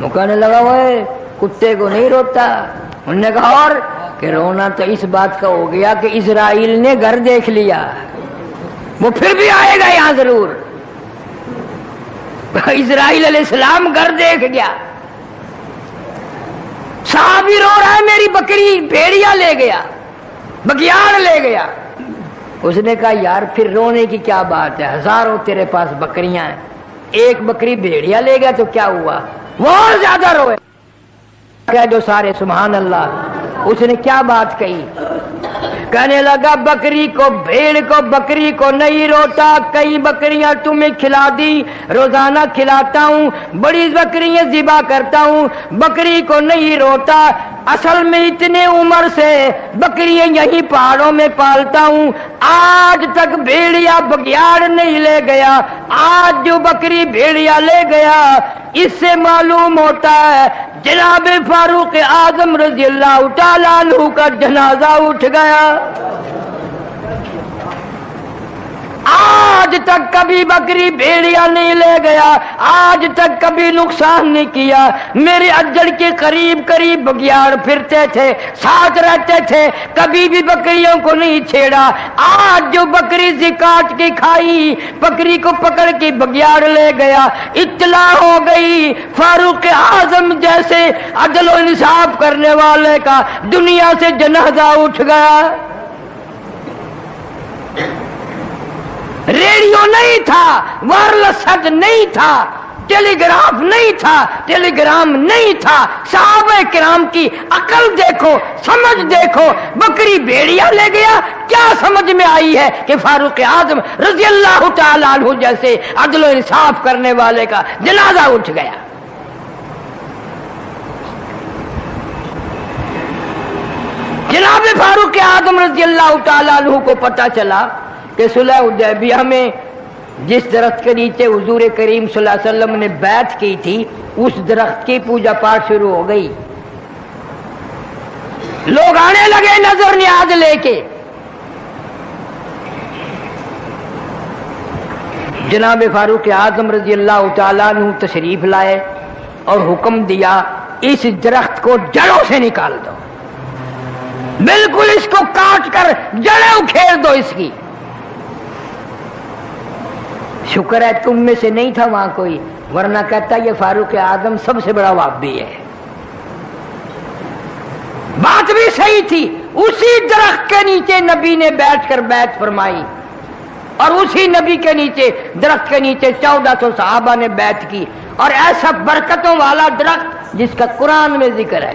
وہ کہنے لگا وہ کتے کو نہیں روتا۔ انہوں نے کہا اور کہ رونا تو اس بات کا ہو گیا کہ اسرائیل نے گھر دیکھ لیا، وہ پھر بھی آئے گا یہاں ضرور۔ اسرائیل علیہ السلام گھر دیکھ گیا، صحابی رو رہا ہے میری بکری بھیڑیا لے گیا، بگیاڑ لے گیا۔ اس نے کہا یار پھر رونے کی کیا بات ہے، ہزاروں تیرے پاس بکریاں ہیں، ایک بکری بھیڑیا لے گیا تو کیا ہوا؟ وہ اور زیادہ روئے، کہہ دو سارے سبحان اللہ۔ اس نے کیا بات کہی؟ کہنے لگا بکری کو بھیڑ کو بکری کو نہیں روتا، کئی بکریاں تمہیں کھلا دی، روزانہ کھلاتا ہوں، بڑی بکریاں ذبح کرتا ہوں، بکری کو نہیں روتا۔ اصل میں اتنے عمر سے بکریاں یہیں پہاڑوں میں پالتا ہوں، آج تک بھیڑیا بگیاڑ نہیں لے گیا، آج جو بکری بھیڑیا لے گیا اس سے معلوم ہوتا ہے جناب فاروق اعظم رضی اللہ تعالیٰ عنہ کا جنازہ اٹھ گیا۔ آج تک کبھی بکری بھیڑیا نہیں لے گیا، آج تک کبھی نقصان نہیں کیا، میرے اجڑ کے قریب قریب بگیاڑ پھرتے تھے، ساتھ رہتے تھے، کبھی بھی بکریوں کو نہیں چھیڑا۔ آج جو بکری زکات کی کھائی، بکری کو پکڑ کے بگیاڑ لے گیا، اطلاع ہو گئی فاروق اعظم جیسے عدل و انصاف کرنے والے کا دنیا سے جنازہ اٹھ گیا۔ ریڈیو نہیں تھا، وائرلیس سیٹ نہیں تھا، ٹیلی گراف نہیں تھا، ٹیلی گرام نہیں تھا۔ صحابہ کرام کی عقل دیکھو، سمجھ دیکھو، بکری بھیڑیا لے گیا، کیا سمجھ میں آئی ہے کہ فاروق اعظم رضی اللہ تعالیٰ عنہ جیسے عدل و انصاف کرنے والے کا جنازہ اٹھ گیا۔ جناب فاروق اعظم رضی اللہ تعالیٰ عنہ کو پتہ چلا کہ صلح حدیبیہ میں جس درخت کے نیچے حضور کریم صلی اللہ علیہ وسلم نے بیعت کی تھی اس درخت کی پوجا پاٹ شروع ہو گئی، لوگ آنے لگے نظر نیاز لے کے۔ جناب فاروق اعظم رضی اللہ تعالیٰ عنہ تشریف لائے اور حکم دیا اس درخت کو جڑوں سے نکال دو، بالکل اس کو کاٹ کر جڑیں اکھیڑ دو اس کی۔ شکر ہے تم میں سے نہیں تھا وہاں کوئی، ورنہ کہتا یہ فاروق اعظم سب سے بڑا وہابی ہے۔ بات بھی صحیح تھی، اسی درخت کے نیچے نبی نے بیٹھ کر بیعت فرمائی، اور اسی نبی کے نیچے درخت کے نیچے 1400 صحابہ نے بیعت کی، اور ایسا برکتوں والا درخت جس کا قرآن میں ذکر ہے۔